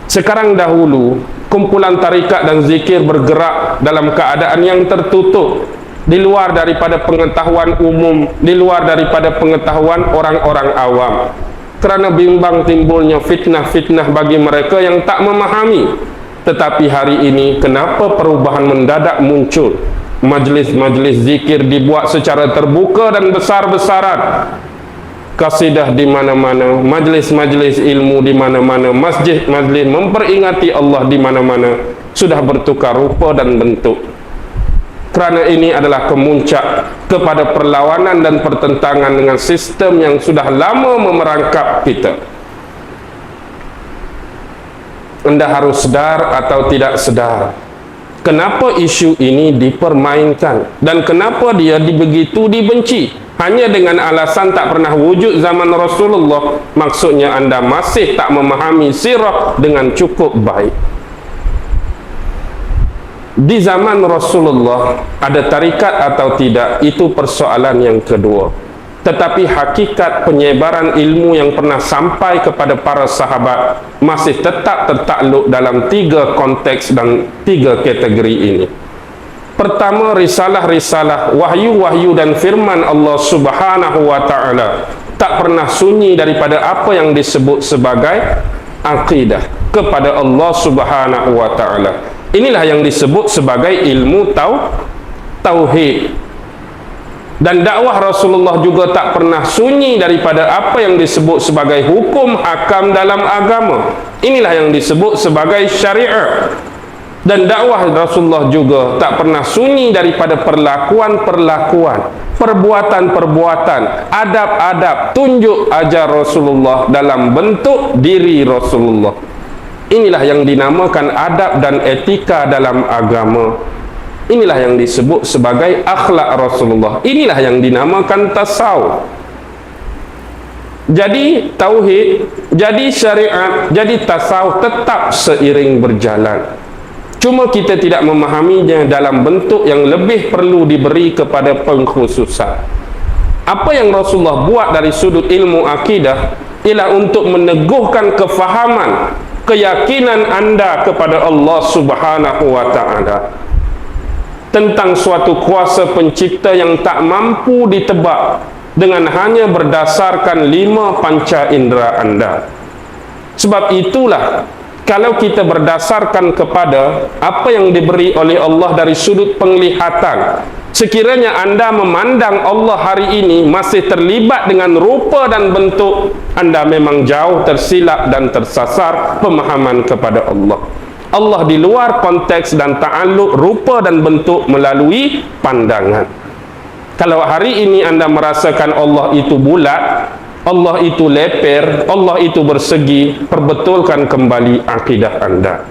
Sekarang dahulu, kumpulan tarikat dan zikir bergerak dalam keadaan yang tertutup, di luar daripada pengetahuan umum, di luar daripada pengetahuan orang-orang awam. Kerana bimbang timbulnya fitnah-fitnah bagi mereka yang tak memahami. Tetapi hari ini, kenapa perubahan mendadak muncul? Majlis-majlis zikir dibuat secara terbuka dan besar-besaran. Kasidah di mana-mana, majlis-majlis ilmu di mana-mana, masjid-majlis memperingati Allah di mana-mana, sudah bertukar rupa dan bentuk. Kerana ini adalah kemuncak kepada perlawanan dan pertentangan dengan sistem yang sudah lama memerangkap kita. Anda harus sedar atau tidak sedar, kenapa isu ini dipermainkan dan kenapa dia begitu dibenci. Hanya dengan alasan tak pernah wujud zaman Rasulullah, maksudnya anda masih tak memahami sirah dengan cukup baik. Di zaman Rasulullah ada tarikat atau tidak, itu persoalan yang kedua. Tetapi hakikat penyebaran ilmu yang pernah sampai kepada para sahabat masih tetap tertakluk dalam 3 konteks dan 3 kategori ini. Pertama, risalah-risalah, wahyu-wahyu dan firman Allah Subhanahu wa ta'ala tak pernah sunyi daripada apa yang disebut sebagai akidah kepada Allah Subhanahu wa ta'ala. Inilah yang disebut sebagai ilmu tauhid. Dan dakwah Rasulullah juga tak pernah sunyi daripada apa yang disebut sebagai hukum hakam dalam agama. Inilah yang disebut sebagai syariat. Dan dakwah Rasulullah juga tak pernah sunyi daripada perlakuan-perlakuan, perbuatan-perbuatan, adab-adab, tunjuk ajar Rasulullah dalam bentuk diri Rasulullah. Inilah yang dinamakan adab dan etika dalam agama. Inilah yang disebut sebagai akhlak Rasulullah. Inilah yang dinamakan tasawuf. Jadi tauhid, jadi syariat, jadi tasawuf tetap seiring berjalan. Cuma kita tidak memahaminya dalam bentuk yang lebih perlu diberi kepada pengkhususan. Apa yang Rasulullah buat dari sudut ilmu akidah ialah untuk meneguhkan kefahaman, keyakinan anda kepada Allah Subhanahu wa ta'ala tentang suatu kuasa pencipta yang tak mampu ditebak dengan hanya berdasarkan 5 panca indera anda. Sebab itulah, kalau kita berdasarkan kepada apa yang diberi oleh Allah dari sudut penglihatan, sekiranya anda memandang Allah hari ini masih terlibat dengan rupa dan bentuk, anda memang jauh tersilap dan tersasar pemahaman kepada Allah. Allah di luar konteks dan ta'alluq rupa dan bentuk melalui pandangan. Kalau hari ini anda merasakan Allah itu bulat, Allah itu leper, Allah itu bersegi, perbetulkan kembali akidah anda.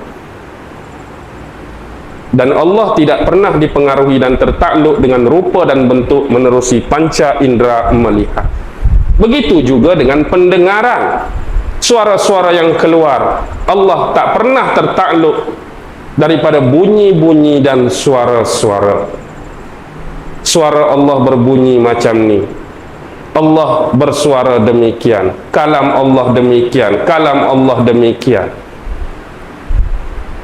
Dan Allah tidak pernah dipengaruhi dan tertakluk dengan rupa dan bentuk menerusi panca indera melihat. Begitu juga dengan pendengaran. Suara-suara yang keluar, Allah tak pernah tertakluk daripada bunyi-bunyi dan suara-suara. Suara Allah berbunyi macam ni, Allah bersuara demikian, kalam Allah demikian, kalam Allah demikian.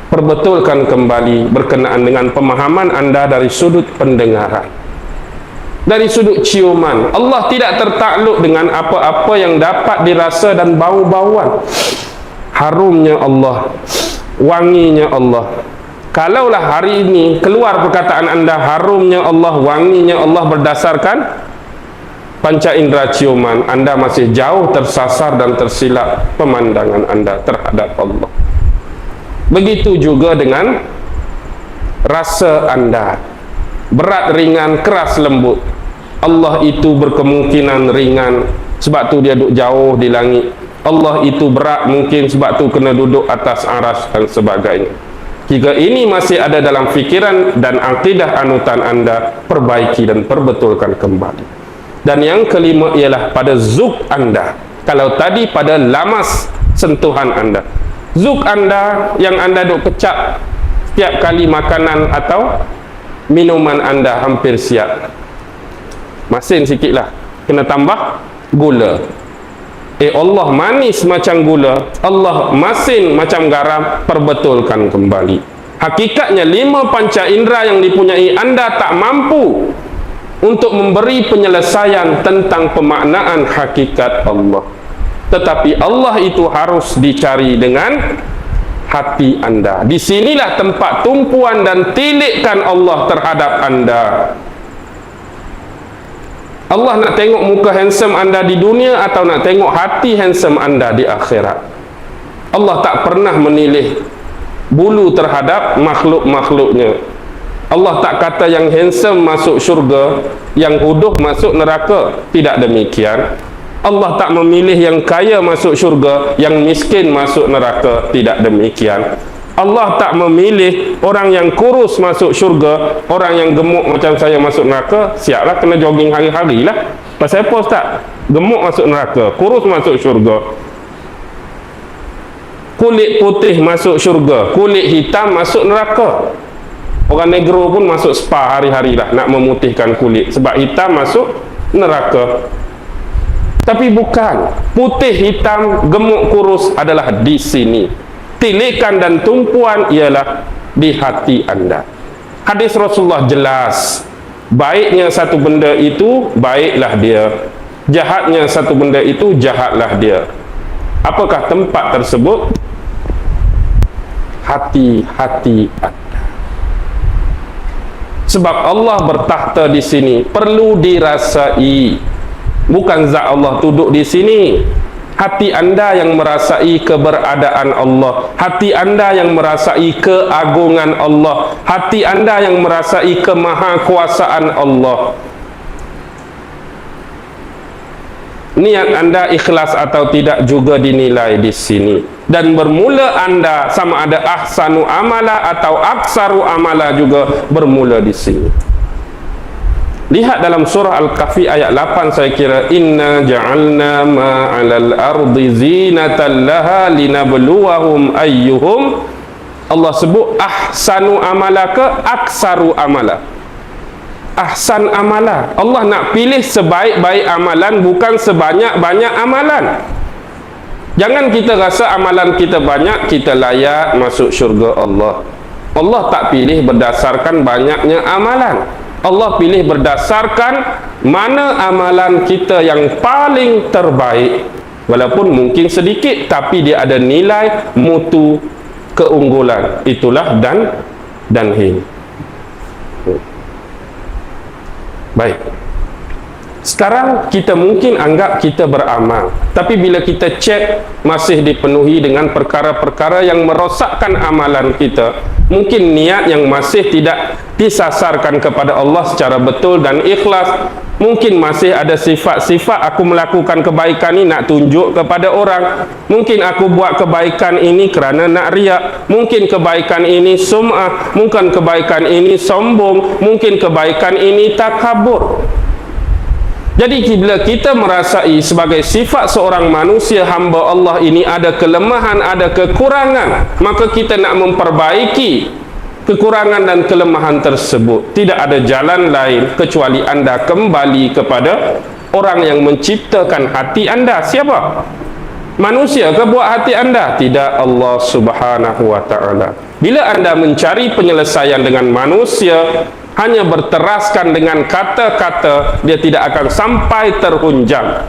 Perbetulkan kembali berkenaan dengan pemahaman anda dari sudut pendengaran. Dari sudut ciuman, Allah tidak tertakluk dengan apa-apa yang dapat dirasa dan bau-bauan. Harumnya Allah, wanginya Allah. Kalaulah hari ini keluar perkataan anda harumnya Allah, wanginya Allah berdasarkan panca indera ciuman, anda masih jauh tersasar dan tersilap pemandangan anda terhadap Allah. Begitu juga dengan rasa anda, berat, ringan, keras, lembut. Allah itu berkemungkinan ringan, sebab tu dia duduk jauh di langit. Allah itu berat, mungkin sebab tu kena duduk atas aras dan sebagainya. Jika ini masih ada dalam fikiran dan akidah anutan anda, perbaiki dan perbetulkan kembali. Dan yang kelima ialah pada zuk anda. Kalau tadi pada lamas sentuhan anda, zuk anda yang anda duk kecap setiap kali makanan atau minuman anda hampir siap, masin sikitlah, kena tambah gula. Allah manis macam gula, Allah masin macam garam, perbetulkan kembali. Hakikatnya 5 panca indera yang dipunyai anda tak mampu untuk memberi penyelesaian tentang pemaknaan hakikat Allah. Tetapi Allah itu harus dicari dengan hati anda. Di sinilah tempat tumpuan dan tilikkan Allah terhadap anda. Allah nak tengok muka handsome anda di dunia atau nak tengok hati handsome anda di akhirat. Allah tak pernah menilih bulu terhadap makhluk-makhluknya. Allah tak kata yang handsome masuk syurga, yang huduh masuk neraka. Tidak demikian. Allah tak memilih yang kaya masuk syurga, yang miskin masuk neraka. Tidak demikian. Allah tak memilih orang yang kurus masuk syurga, orang yang gemuk macam saya masuk neraka. Siaplah kena jogging hari-hari lah. Pasal apa Ustaz? Gemuk masuk neraka, kurus masuk syurga. Kulit putih masuk syurga, kulit hitam masuk neraka. Orang negro pun masuk spa hari-hari lah nak memutihkan kulit, sebab hitam masuk neraka. Tapi bukan, putih, hitam, gemuk, kurus adalah di sini. Tilikan dan tumpuan ialah di hati anda. Hadis Rasulullah jelas, baiknya satu benda itu, baiklah dia. Jahatnya satu benda itu, jahatlah dia. Apakah tempat tersebut? Hati-hati anda. Sebab Allah bertakhta di sini, perlu dirasai. Bukan zat Allah duduk di sini. Hati anda yang merasai keberadaan Allah, hati anda yang merasai keagungan Allah, hati anda yang merasai kemahakuasaan Allah. Niat anda ikhlas atau tidak juga dinilai di sini. Dan bermula anda sama ada ahsanu amala atau aksaru amala juga bermula di sini. Lihat dalam surah Al-Kahfi ayat 8, saya kira, inna ja'alna ma'alal ardi zinatan laha linabluwahum ayyuhum, Allah sebut ahsanu amala ke aksaru amala. Ahsan amala, Allah nak pilih sebaik-baik amalan, bukan sebanyak-banyak amalan. Jangan kita rasa amalan kita banyak, kita layak masuk syurga Allah. Allah tak pilih berdasarkan banyaknya amalan. Allah pilih berdasarkan mana amalan kita yang paling terbaik. Walaupun mungkin sedikit, tapi dia ada nilai mutu keunggulan. Itulah dan hin. Baik. Sekarang kita mungkin anggap kita beramal, tapi bila kita cek masih dipenuhi dengan perkara-perkara yang merosakkan amalan kita. Mungkin niat yang masih tidak disasarkan kepada Allah secara betul dan ikhlas. Mungkin masih ada sifat-sifat aku melakukan kebaikan ini nak tunjuk kepada orang. Mungkin aku buat kebaikan ini kerana nak riak. Mungkin kebaikan ini sum'ah. Mungkin kebaikan ini sombong. Mungkin kebaikan ini takabur. Jadi bila kita merasai sebagai sifat seorang manusia hamba Allah ini ada kelemahan, ada kekurangan, maka kita nak memperbaiki kekurangan dan kelemahan tersebut. Tidak ada jalan lain kecuali anda kembali kepada orang yang menciptakan hati anda. Siapa? Manusia ke buat hati anda? Tidak, Allah Subhanahu wa ta'ala. Bila anda mencari penyelesaian dengan manusia, hanya berteraskan dengan kata-kata, dia tidak akan sampai terhunjam.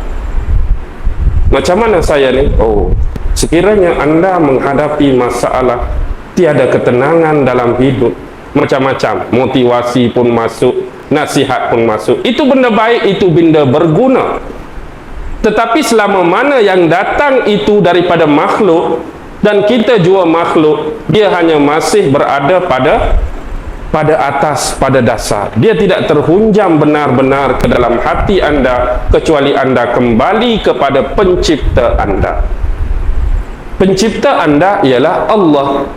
Macam mana saya ni? Oh, sekiranya anda menghadapi masalah, tiada ketenangan dalam hidup, macam-macam, motivasi pun masuk, nasihat pun masuk. Itu benda baik, itu benda berguna. Tetapi selama mana yang datang itu daripada makhluk, dan kita jua makhluk, dia hanya masih berada pada atas, pada dasar. Dia tidak terhunjam benar-benar ke dalam hati anda, kecuali anda kembali kepada pencipta anda. Pencipta anda ialah Allah,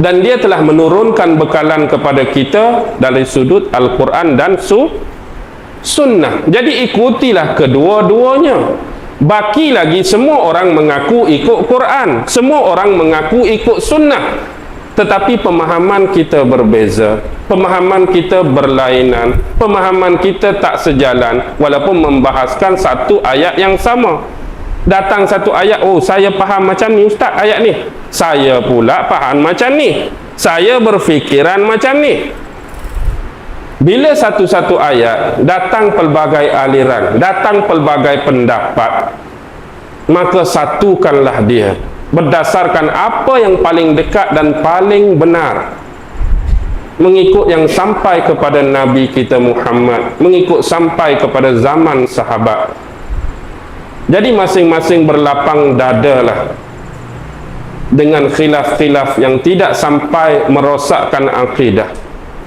dan dia telah menurunkan bekalan kepada kita dari sudut Al-Quran dan Sunnah. Jadi ikutilah kedua-duanya. Baki lagi semua orang mengaku ikut Quran, semua orang mengaku ikut Sunnah, tetapi pemahaman kita berbeza, pemahaman kita berlainan, pemahaman kita tak sejalan, walaupun membahaskan satu ayat yang sama. Datang satu ayat, oh saya faham macam ni Ustaz ayat ni, saya pula faham macam ni, saya berfikiran macam ni. Bila satu-satu ayat datang pelbagai aliran, datang pelbagai pendapat, maka satukanlah dia berdasarkan apa yang paling dekat dan paling benar, mengikut yang sampai kepada Nabi kita Muhammad, mengikut sampai kepada zaman sahabat. Jadi masing-masing berlapang dadalah dengan khilaf-khilaf yang tidak sampai merosakkan akidah,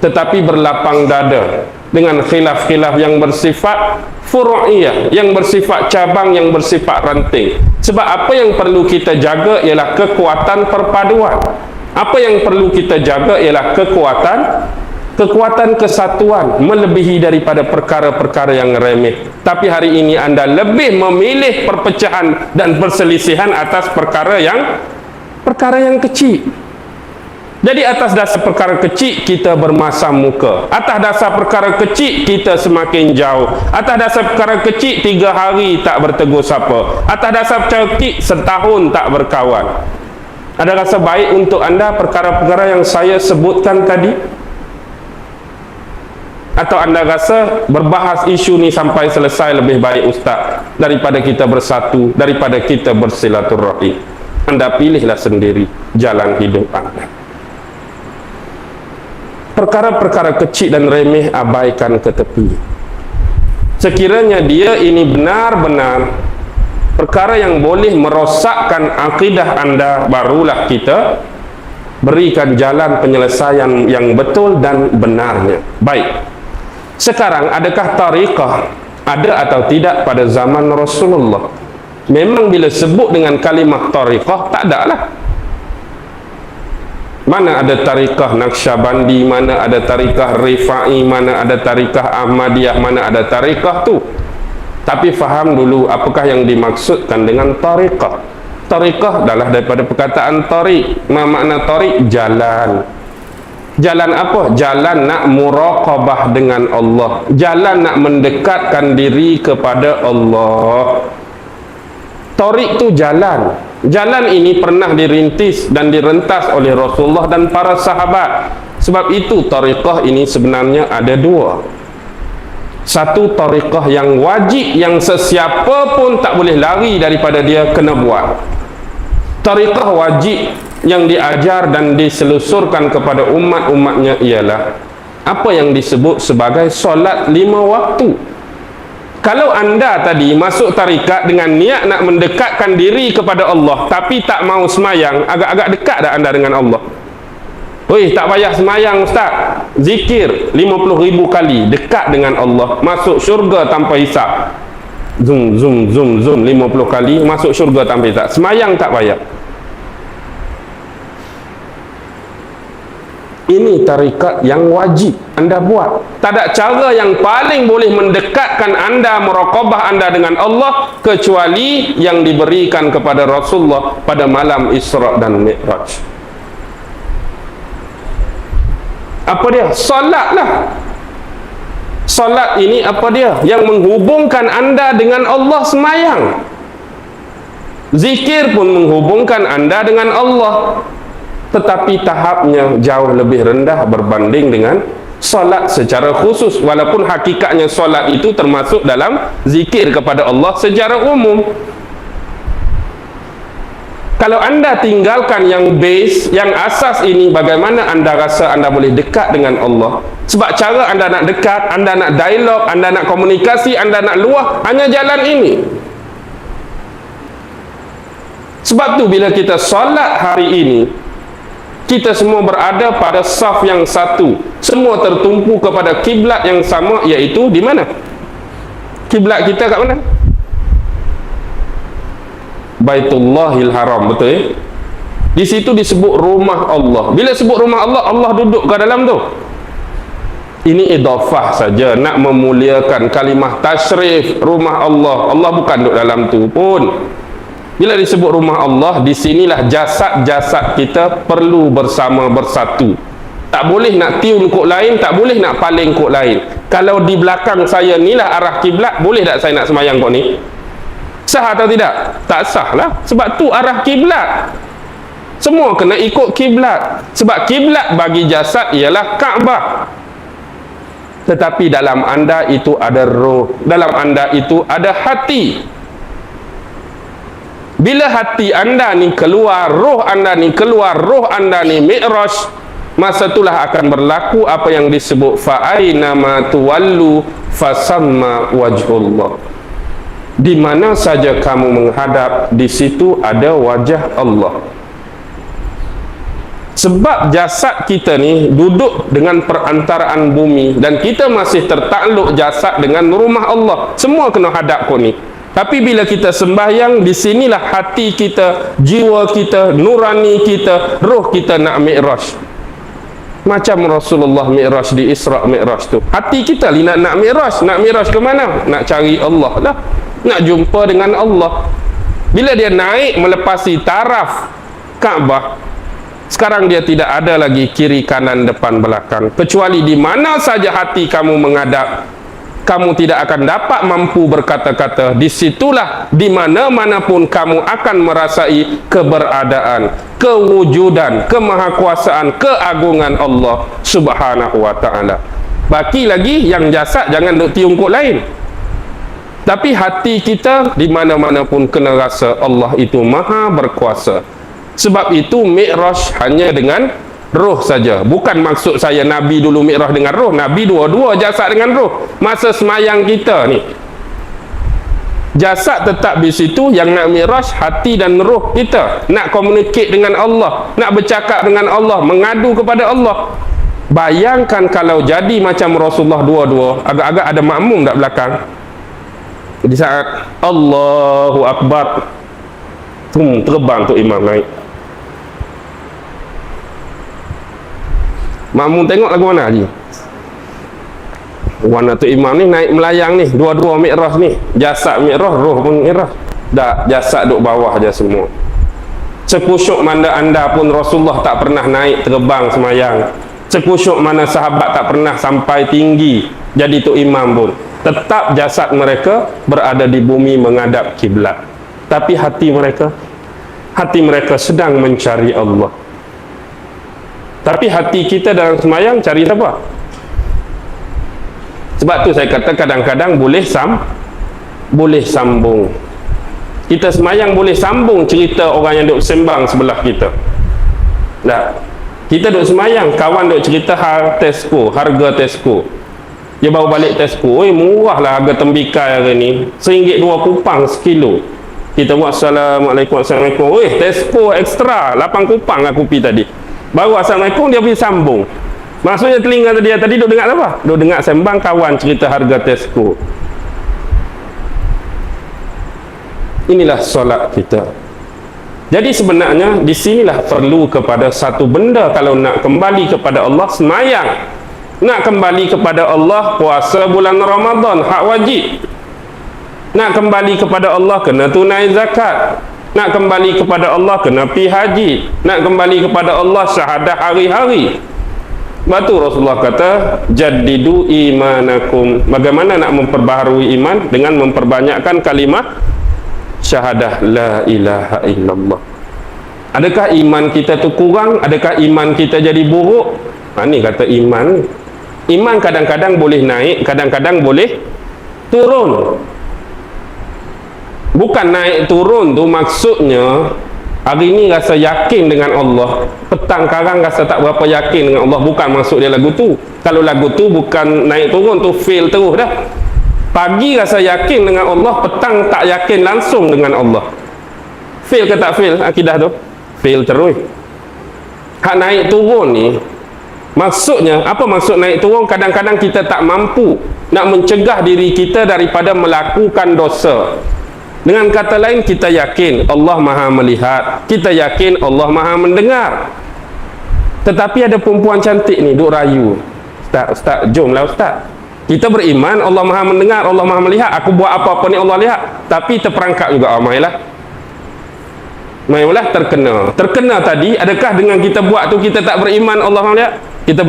tetapi berlapang dada dengan khilaf-khilaf yang bersifat furu'iyah, yang bersifat cabang, yang bersifat ranting. Sebab apa yang perlu kita jaga ialah kekuatan perpaduan. Apa yang perlu kita jaga ialah kekuatan kesatuan, melebihi daripada perkara-perkara yang remeh. Tapi hari ini anda lebih memilih perpecahan dan perselisihan atas perkara yang kecil. Jadi atas dasar perkara kecil kita bermasam muka, atas dasar perkara kecil kita semakin jauh, atas dasar perkara kecil 3 hari tak bertegur siapa, atas dasar perkara kecil setahun tak berkawan. Ada rasa baik untuk anda perkara-perkara yang saya sebutkan tadi? Atau anda rasa berbahas isu ni sampai selesai lebih baik Ustaz daripada kita bersatu, daripada kita bersilaturahim? Anda pilihlah sendiri jalan hidup anda. Perkara-perkara kecil dan remeh abaikan ke tepi. Sekiranya dia ini benar-benar perkara yang boleh merosakkan akidah anda, barulah kita berikan jalan penyelesaian yang betul dan benarnya. Baik, sekarang adakah tariqah ada atau tidak pada zaman Rasulullah? Memang bila sebut dengan kalimah tariqah, tak ada lah. Mana ada tarikah Naqsyabandi, mana ada tarikah Rifa'i, mana ada tarikah Ahmadiyah, mana ada tarikah tu. Tapi faham dulu apakah yang dimaksudkan dengan tarikah. Tarikah adalah daripada perkataan tarik. Makna tarik? Jalan. Jalan apa? Jalan nak muraqabah dengan Allah, jalan nak mendekatkan diri kepada Allah. Tarik tu jalan. Jalan ini pernah dirintis dan direntas oleh Rasulullah dan para sahabat. Sebab itu tariqah ini sebenarnya ada dua. Satu tariqah yang wajib, yang sesiapa pun tak boleh lari daripada dia, kena buat. Tariqah wajib yang diajar dan diselusurkan kepada umat-umatnya ialah apa yang disebut sebagai solat 5 waktu. Kalau anda tadi masuk tarikat dengan niat nak mendekatkan diri kepada Allah tapi tak mau semayang, agak-agak dekat dah anda dengan Allah. Weh, tak payah semayang ustaz, zikir 50,000 kali, dekat dengan Allah, masuk syurga tanpa hisap. Zoom zoom zoom zoom 50 kali, masuk syurga tanpa hisap. Semayang tak payah. Ini tarikat yang wajib anda buat. Tak ada cara yang paling boleh mendekatkan anda, muraqabah anda dengan Allah kecuali yang diberikan kepada Rasulullah pada malam Isra dan Mi'raj. Apa dia? Salat lah. Salat ini apa dia? Yang menghubungkan anda dengan Allah, semayang. Zikir pun menghubungkan anda dengan Allah, tetapi tahapnya jauh lebih rendah berbanding dengan solat secara khusus, walaupun hakikatnya solat itu termasuk dalam zikir kepada Allah secara umum. Kalau anda tinggalkan yang base, yang asas ini, bagaimana anda rasa anda boleh dekat dengan Allah? Sebab cara anda nak dekat, anda nak dialog, anda nak komunikasi, anda nak luah, hanya jalan ini. Sebab tu bila kita solat hari ini, kita semua berada pada saf yang satu, semua tertumpu kepada kiblat yang sama, iaitu di mana? Kiblat kita kat mana? Baitullahil Haram, betul ya? Di situ disebut rumah Allah. Bila sebut rumah Allah, Allah duduk ke dalam tu. Ini idafah saja, nak memuliakan kalimah tasyrif rumah Allah. Allah bukan duduk dalam tu pun. Bila disebut rumah Allah, di sinilah jasad-jasad kita perlu bersama bersatu. Tak boleh nak tiun kok lain, tak boleh nak paling kok lain. Kalau di belakang saya inilah arah kiblat, boleh tak saya nak semayang kok ni? Sah atau tidak? Tak sah lah. Sebab tu arah kiblat. Semua kena ikut kiblat. Sebab kiblat bagi jasad ialah Kaabah. Tetapi dalam anda itu ada roh, dalam anda itu ada hati. Bila hati anda ni keluar, roh anda ni keluar, roh anda ni mi'raj, masa itulah akan berlaku apa yang disebut fa'aina ma tuwallu fasamma wajhullah. Di mana saja kamu menghadap, di situ ada wajah Allah. Sebab jasad kita ni duduk dengan perantaraan bumi, dan kita masih tertakluk jasad dengan rumah Allah. Semua kena hadap kau ni. Tapi bila kita sembahyang, di sinilah hati kita, jiwa kita, nurani kita, roh kita nak mi'raj. Macam Rasulullah mi'raj di Isra Mi'raj tu. Hati kita nak mi'raj. Nak mi'raj ke mana? Nak cari Allah lah. Nak jumpa dengan Allah. Bila dia naik melepasi taraf Kaabah, sekarang dia tidak ada lagi kiri kanan depan belakang, kecuali di mana saja hati kamu menghadap, kamu tidak akan dapat mampu berkata-kata. Disitulah di mana-mana pun kamu akan merasai keberadaan, kewujudan, kemahakuasaan, keagungan Allah Subhanahu wa ta'ala. Baki lagi yang jasad jangan duk tiungkuk lain. Tapi hati kita di mana-mana pun kena rasa Allah itu maha berkuasa. Sebab itu mi'raj hanya dengan roh saja. Bukan maksud saya Nabi dulu mi'raj dengan roh. Nabi dua-dua, jasad dengan roh. Masa semayang kita ni, jasad tetap di situ, yang nak mi'raj hati dan roh kita. Nak communicate dengan Allah, nak bercakap dengan Allah, mengadu kepada Allah. Bayangkan kalau jadi macam Rasulullah dua-dua, agak-agak ada makmum tak belakang. Di saat Allahu Akbar, terbang tu imam naik. Makmum tengok lagu mana Haji? Warna tu imam ni naik melayang ni, dua-dua mi'raj ni, jasad mi'raj, roh pun mi'raj. Tak, jasad duduk bawah je semua. Sekusyuk mana anda pun Rasulullah tak pernah naik terbang semayang. Sekusyuk mana sahabat tak pernah sampai tinggi jadi tu imam pun, tetap jasad mereka berada di bumi menghadap kiblat. Tapi hati mereka sedang mencari Allah. Tapi hati kita dalam semayang cari siapa? Sebab tu saya kata kadang-kadang boleh sambung. Kita semayang boleh sambung cerita orang yang duduk sembang sebelah kita. Dah, kita duduk semayang, kawan duduk cerita harga Tesco. Dia baru balik Tesco, murah lah harga tembikai hari ni, RM1 2 kupang sekilo. Kita buat Assalamualaikum, Tesco ekstra 8 kupang lah kopi tadi. Baru Assalamualaikum, dia pergi sambung. Maksudnya telinga dia tadi duk dengar apa? Duk dengar sembang kawan cerita harga Tesco. Inilah solat kita. Jadi sebenarnya di sinilah perlu kepada satu benda kalau nak kembali kepada Allah, semayang. Nak kembali kepada Allah, puasa bulan Ramadan hak wajib. Nak kembali kepada Allah, kena tunai zakat. Nak kembali kepada Allah, kena pi haji. Nak kembali kepada Allah, syahadah hari-hari. Batu Rasulullah kata, jaddidu imanakum. Bagaimana nak memperbaharui iman? Dengan memperbanyakkan kalimah syahadah la ilaha illallah. Adakah iman kita tu kurang? Adakah iman kita jadi buruk? Ni kata iman. Iman kadang-kadang boleh naik, kadang-kadang boleh turun. Bukan naik turun tu maksudnya hari ni rasa yakin dengan Allah, petang karang rasa tak berapa yakin dengan Allah. Bukan maksud dia lagu tu. Kalau lagu tu bukan naik turun, tu fail terus dah. Pagi rasa yakin dengan Allah, petang tak yakin langsung dengan Allah. Fail ke tak fail akidah tu? Fail terus. Hak naik turun ni maksudnya, apa maksud naik turun? Kadang-kadang kita tak mampu nak mencegah diri kita daripada melakukan dosa. Dengan kata lain, kita yakin Allah Maha melihat, kita yakin Allah Maha mendengar. Tetapi ada perempuan cantik ni duk rayu, Ustaz, jomlah Ustaz, kita beriman Allah Maha mendengar, Allah Maha melihat, aku buat apa-apa ni Allah lihat. Tapi terperangkap juga, mailah terkena tadi. Adakah dengan kita buat tu kita tak beriman Allah Maha melihat? Kita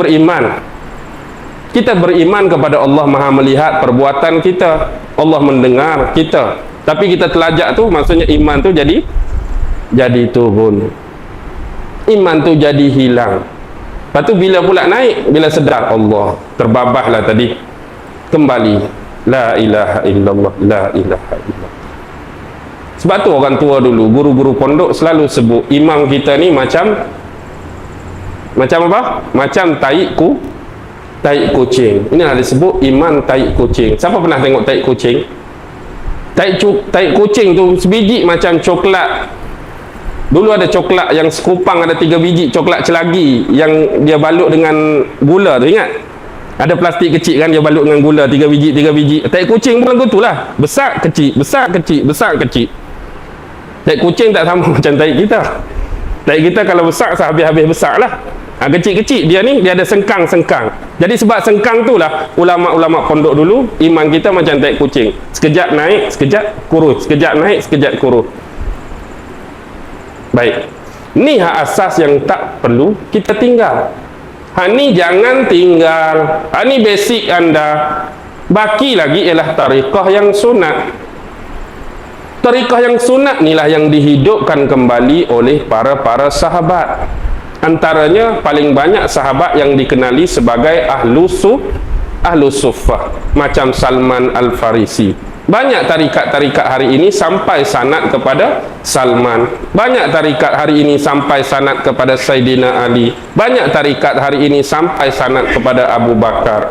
beriman kepada Allah Maha melihat perbuatan kita, Allah mendengar kita. Tapi kita telajak tu, maksudnya iman tu jadi turun, iman tu jadi hilang. Lepas tu bila pula naik? Bila sedar Allah, terbabahlah tadi, kembali la ilaha illallah, la ilaha illallah. Sebab tu orang tua dulu, guru-guru pondok selalu sebut imam kita ni macam apa? Macam taik kucing. Inilah disebut iman taik kucing. Siapa pernah tengok taik kucing? Taik kucing tu sebiji macam coklat. Dulu ada coklat yang sekupang, ada 3 biji coklat celagi yang dia balut dengan gula tu, ingat? Ada plastik kecil kan, dia balut dengan gula 3 biji. Taik kucing pun lagu tu lah, besar kecil. Taik kucing tak sama macam taik kita. Taik kita kalau besar habis-habis besar lah. Kecil-kecil dia ni, dia ada sengkang. Jadi sebab sengkang tu lah ulama-ulama pondok dulu, iman kita macam taik kucing, sekejap naik, sekejap kurus, sekejap naik, sekejap kurus. Baik, ni hak asas yang tak perlu kita tinggal. Ni jangan tinggal. Ni basic anda. Baki lagi ialah tariqah yang sunat. Tariqah yang sunat inilah yang dihidupkan kembali oleh para sahabat. Antaranya paling banyak sahabat yang dikenali sebagai ahlu suffah, macam Salman Al-Farisi. Banyak tarikat-tarikat hari ini sampai sanad kepada Salman. Banyak tarikat hari ini sampai sanad kepada Sayyidina Ali. Banyak tarikat hari ini sampai sanad kepada Abu Bakar.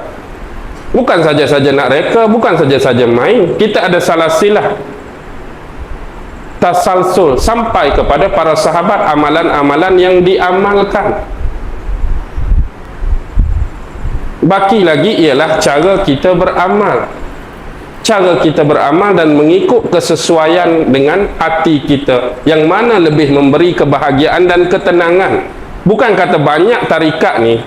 Bukan saja-saja nak reka, bukan saja-saja main. Kita ada salasilah, tasalsul sampai kepada para sahabat, amalan-amalan yang diamalkan. Baki lagi ialah cara kita beramal. Cara kita beramal dan mengikut kesesuaian dengan hati kita, yang mana lebih memberi kebahagiaan dan ketenangan. Bukan kata banyak tarikat ni,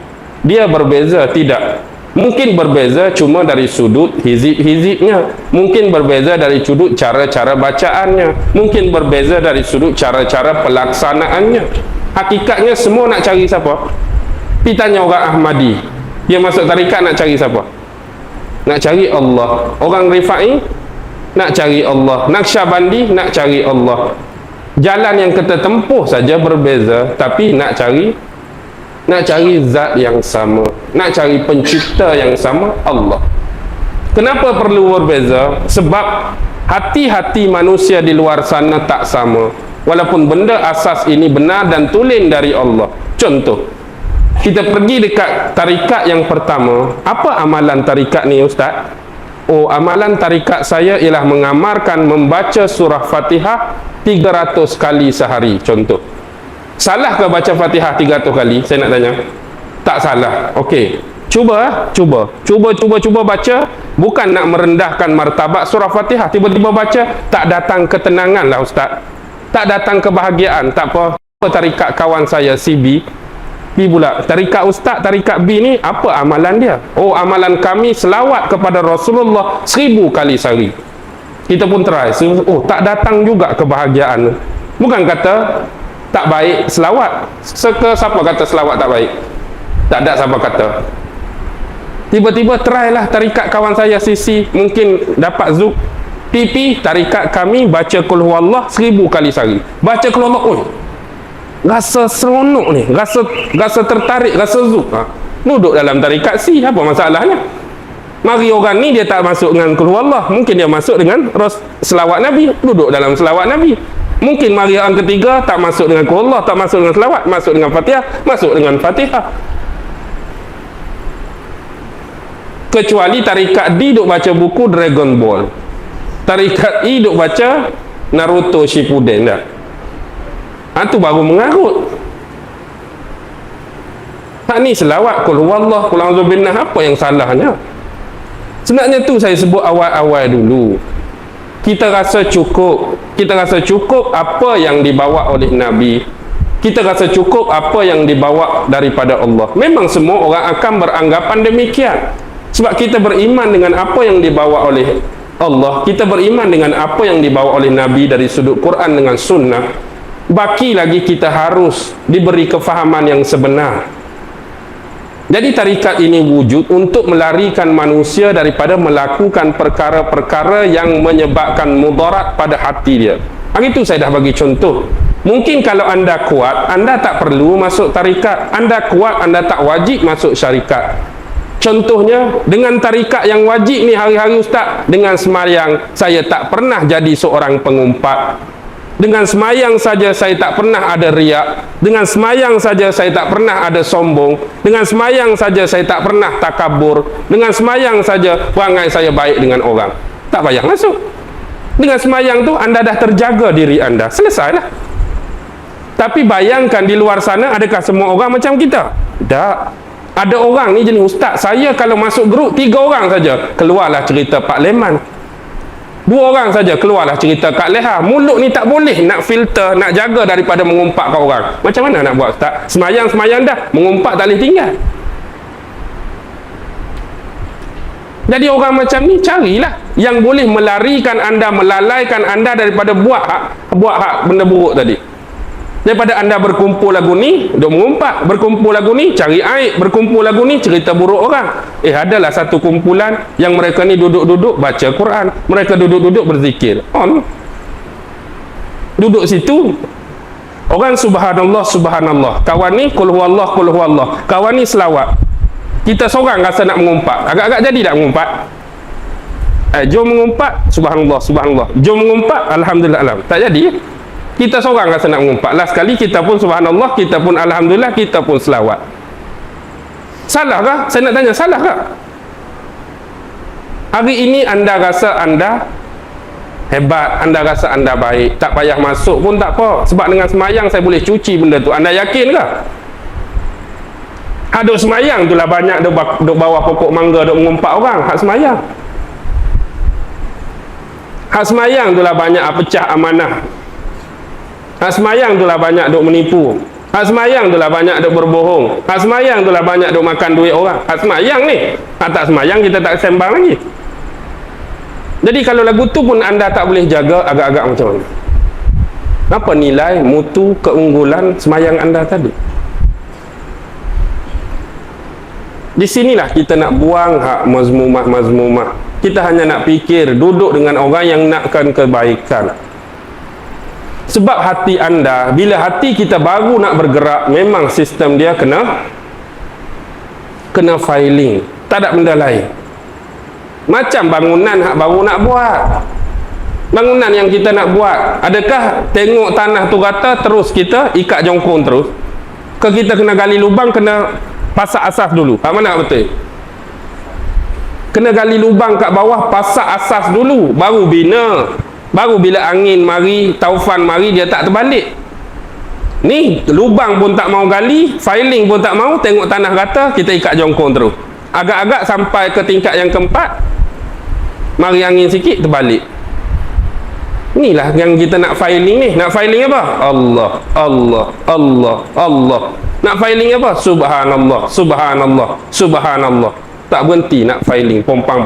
dia berbeza? Tidak. Mungkin berbeza cuma dari sudut hizib-hizibnya, mungkin berbeza dari sudut cara-cara bacaannya, mungkin berbeza dari sudut cara-cara pelaksanaannya. Hakikatnya semua nak cari siapa? Pergi tanya orang Ahmadi, dia masuk tarikat nak cari siapa? Nak cari Allah. Orang Rifai nak cari Allah. Naqsyabandi nak cari Allah. Jalan yang kita tempuh saja berbeza, tapi nak cari zat yang sama, nak cari pencipta yang sama, Allah. Kenapa perlu berbeza? Sebab hati-hati manusia di luar sana tak sama, walaupun benda asas ini benar dan tulen dari Allah. Contoh, kita pergi dekat tarikat yang pertama. Apa amalan tarikat ni, Ustaz? Oh, amalan tarikat saya ialah mengamarkan membaca surah Fatihah 300 kali sehari. Contoh, salah ke baca Fatihah 300 kali? Saya nak tanya. Tak salah. Okey. Cuba baca. Bukan nak merendahkan martabat surah Fatihah. Tiba-tiba baca, tak datang ketenangan lah, Ustaz. Tak datang kebahagiaan. Tak apa. Tarikat kawan saya, CB. B pula. Tarikat Ustaz, tarikat B ni, apa amalan dia? Oh, amalan kami selawat kepada Rasulullah 1000 kali sehari. Kita pun try. Oh, tak datang juga kebahagiaan. Bukan kata tak baik selawat. Siapa kata selawat tak baik? Tak ada siapa kata. Tiba-tiba try lah tarikat kawan saya Sisi, mungkin dapat zuk. PP tarikat kami baca qul huwallah 1000 kali sehari. Baca qul huwallah, oi, rasa seronok ni, rasa tertarik, rasa zuk. Duduk dalam tarikat C, apa masalahnya? Mari orang ni dia tak masuk dengan qul huwallah, mungkin dia masuk dengan selawat Nabi, duduk dalam selawat Nabi. Mungkin mari orang ketiga tak masuk dengan qul huwallah, tak masuk dengan selawat, masuk dengan Fatihah, masuk dengan Fatihah. Kecuali tarikat D duk baca buku Dragon Ball, tarikat E duk baca Naruto Shippuden dah. Tu baru mengarut. Ni selawat qul huwallah, qul a'udzu binnah, apa yang salahnya? Sebenarnya tu saya sebut awal-awal dulu. Kita rasa cukup apa yang dibawa oleh Nabi. Kita rasa cukup apa yang dibawa daripada Allah. Memang semua orang akan beranggapan demikian. Sebab kita beriman dengan apa yang dibawa oleh Allah, kita beriman dengan apa yang dibawa oleh Nabi dari sudut Quran dengan sunnah. Baki lagi kita harus diberi kefahaman yang sebenar. Jadi tarikat ini wujud untuk melarikan manusia daripada melakukan perkara-perkara yang menyebabkan mudarat pada hati dia. Hari itu saya dah bagi contoh. Mungkin kalau anda kuat, anda tak perlu masuk tarikat. Anda kuat, anda tak wajib masuk syarikat. Contohnya, dengan tarikat yang wajib ni hari-hari Ustaz, dengan semayang saya tak pernah jadi seorang pengumpat. Dengan semayang saja saya tak pernah ada riak. Dengan semayang saja saya tak pernah ada sombong. Dengan semayang saja saya tak pernah takabur. Dengan semayang saja perangai saya baik dengan orang. Tak payah masuk. Dengan semayang tu anda dah terjaga diri anda. Selesailah. Tapi bayangkan di luar sana, adakah semua orang macam kita? Tak. Ada orang ni jenis Ustaz, saya kalau masuk grup 3 orang saja keluarlah cerita Pak Leman, 2 orang saja keluarlah cerita Kak Leha. Mulut ni tak boleh nak filter, nak jaga daripada mengumpat ke orang. Macam mana nak buat, Ustaz? Semayang dah, mengumpat tak boleh tinggal. Jadi orang macam ni carilah yang boleh melarikan anda, melalaikan anda daripada buat hak benda buruk tadi. Daripada anda berkumpul lagu ni duk mengumpat, berkumpul lagu ni cari aib, berkumpul lagu ni cerita buruk orang. Adalah satu kumpulan yang mereka ni duduk-duduk baca Quran, mereka duduk-duduk berzikir. Duduk situ orang subhanallah subhanallah, kawan ni qul huwallah qul huwallah, kawan ni selawat. Kita seorang rasa nak mengumpat, agak-agak jadi tak mengumpat? Jom mengumpat subhanallah subhanallah, jom mengumpat alhamdulillah alam. Tak jadi. Kita seorang rasa nak mengumpat. Last sekali kita pun subhanallah, kita pun alhamdulillah, kita pun selawat. Salahkah? Saya nak tanya, salahkah? Hari ini anda rasa anda hebat, anda rasa anda baik, tak payah masuk pun tak apa, sebab dengan semayang saya boleh cuci benda tu. Anda yakinkah? Duk semayang tu lah banyak duk bawah pokok mangga duk mengumpat orang. Hak semayang. Hak semayang tu lah banyak pecah amanah. Hak semayang tu lah banyak duk menipu. Hak semayang tu lah banyak duk berbohong. Hak semayang tu lah banyak duk makan duit orang. Hak semayang ni. Hak tak semayang kita tak sembang lagi. Jadi kalau lagu tu pun anda tak boleh jaga, agak-agak macam mana? Apa nilai, mutu, keunggulan semayang anda tadi? Di sinilah kita nak buang hak mazmumah. Kita hanya nak fikir, duduk dengan orang yang nakkan kebaikan. Sebab hati anda, bila hati kita baru nak bergerak, memang sistem dia kena filing. Tak ada benda lain. Macam bangunan hak baru nak buat. Bangunan yang kita nak buat, adakah tengok tanah tu rata terus kita ikat jongkong terus? Ke kita kena gali lubang, kena pasak asas dulu? Hak mana betul? Kena gali lubang kat bawah, pasak asas dulu, baru bina. Baru bila angin mari, taufan mari, dia tak terbalik. Ni lubang pun tak mau gali, filing pun tak mau, tengok tanah rata, kita ikat jongkong terus. Agak-agak sampai ke tingkat yang keempat, mari angin sikit, terbalik. Inilah yang kita nak filing ni. Nak filing apa? Allah. Nak filing apa? Subhanallah. Tak berhenti nak filing. Pompang.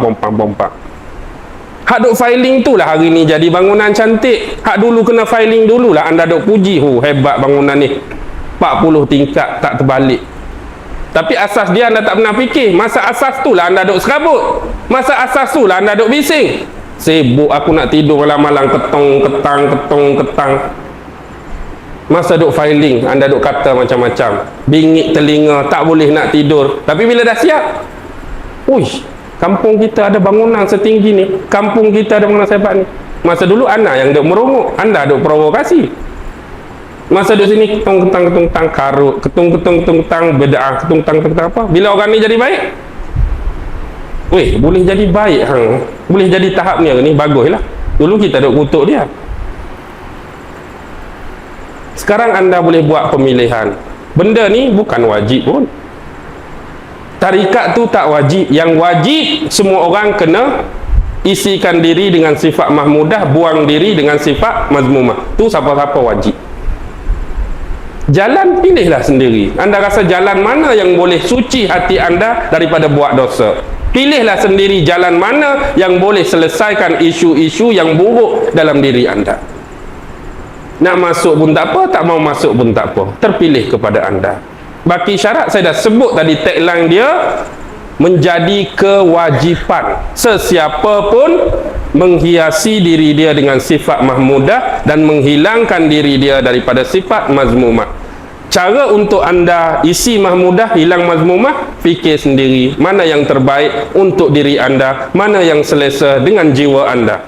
Hak duk filing tu lah hari ni jadi bangunan cantik. Hak dulu kena filing dululah. Anda duk puji, hebat bangunan ni. 40 tingkat tak terbalik. Tapi asas dia anda tak pernah fikir. Masa asas tu lah anda duk serabut. Masa asas tu lah anda duk bising. Sibuk aku nak tidur malam-malam, ketang. Masa duk filing, anda duk kata macam-macam. Bingit telinga, tak boleh nak tidur. Tapi bila dah siap, uish, kampung kita ada bangunan setinggi ni. Kampung kita ada bangunan sehebat ni. Masa dulu anda yang duk merongok, anda duk provokasi. Masa duk sini, ketang, karut, ketang, bedah, ketang apa. Bila orang ni jadi baik, boleh jadi baik hang. Boleh jadi tahap ni baguslah. Dulu kita duk kutuk dia. Sekarang anda boleh buat pemilihan. Benda ni bukan wajib pun. Tarikat tu tak wajib. Yang wajib semua orang kena isikan diri dengan sifat mahmudah, buang diri dengan sifat mazmumah. Tu siapa-siapa wajib. Jalan pilihlah sendiri. Anda rasa jalan mana yang boleh suci hati anda daripada buat dosa? Pilihlah sendiri jalan mana yang boleh selesaikan isu-isu yang buruk dalam diri anda. Nak masuk pun tak apa, tak mau masuk pun tak apa. Terpilih kepada anda. Baki syarat saya dah sebut tadi, tagline dia menjadi kewajipan. Sesiapa pun menghiasi diri dia dengan sifat mahmudah dan menghilangkan diri dia daripada sifat mazmumah. Cara untuk anda isi mahmudah, hilang mazmumah, fikir sendiri mana yang terbaik untuk diri anda, mana yang selesa dengan jiwa anda.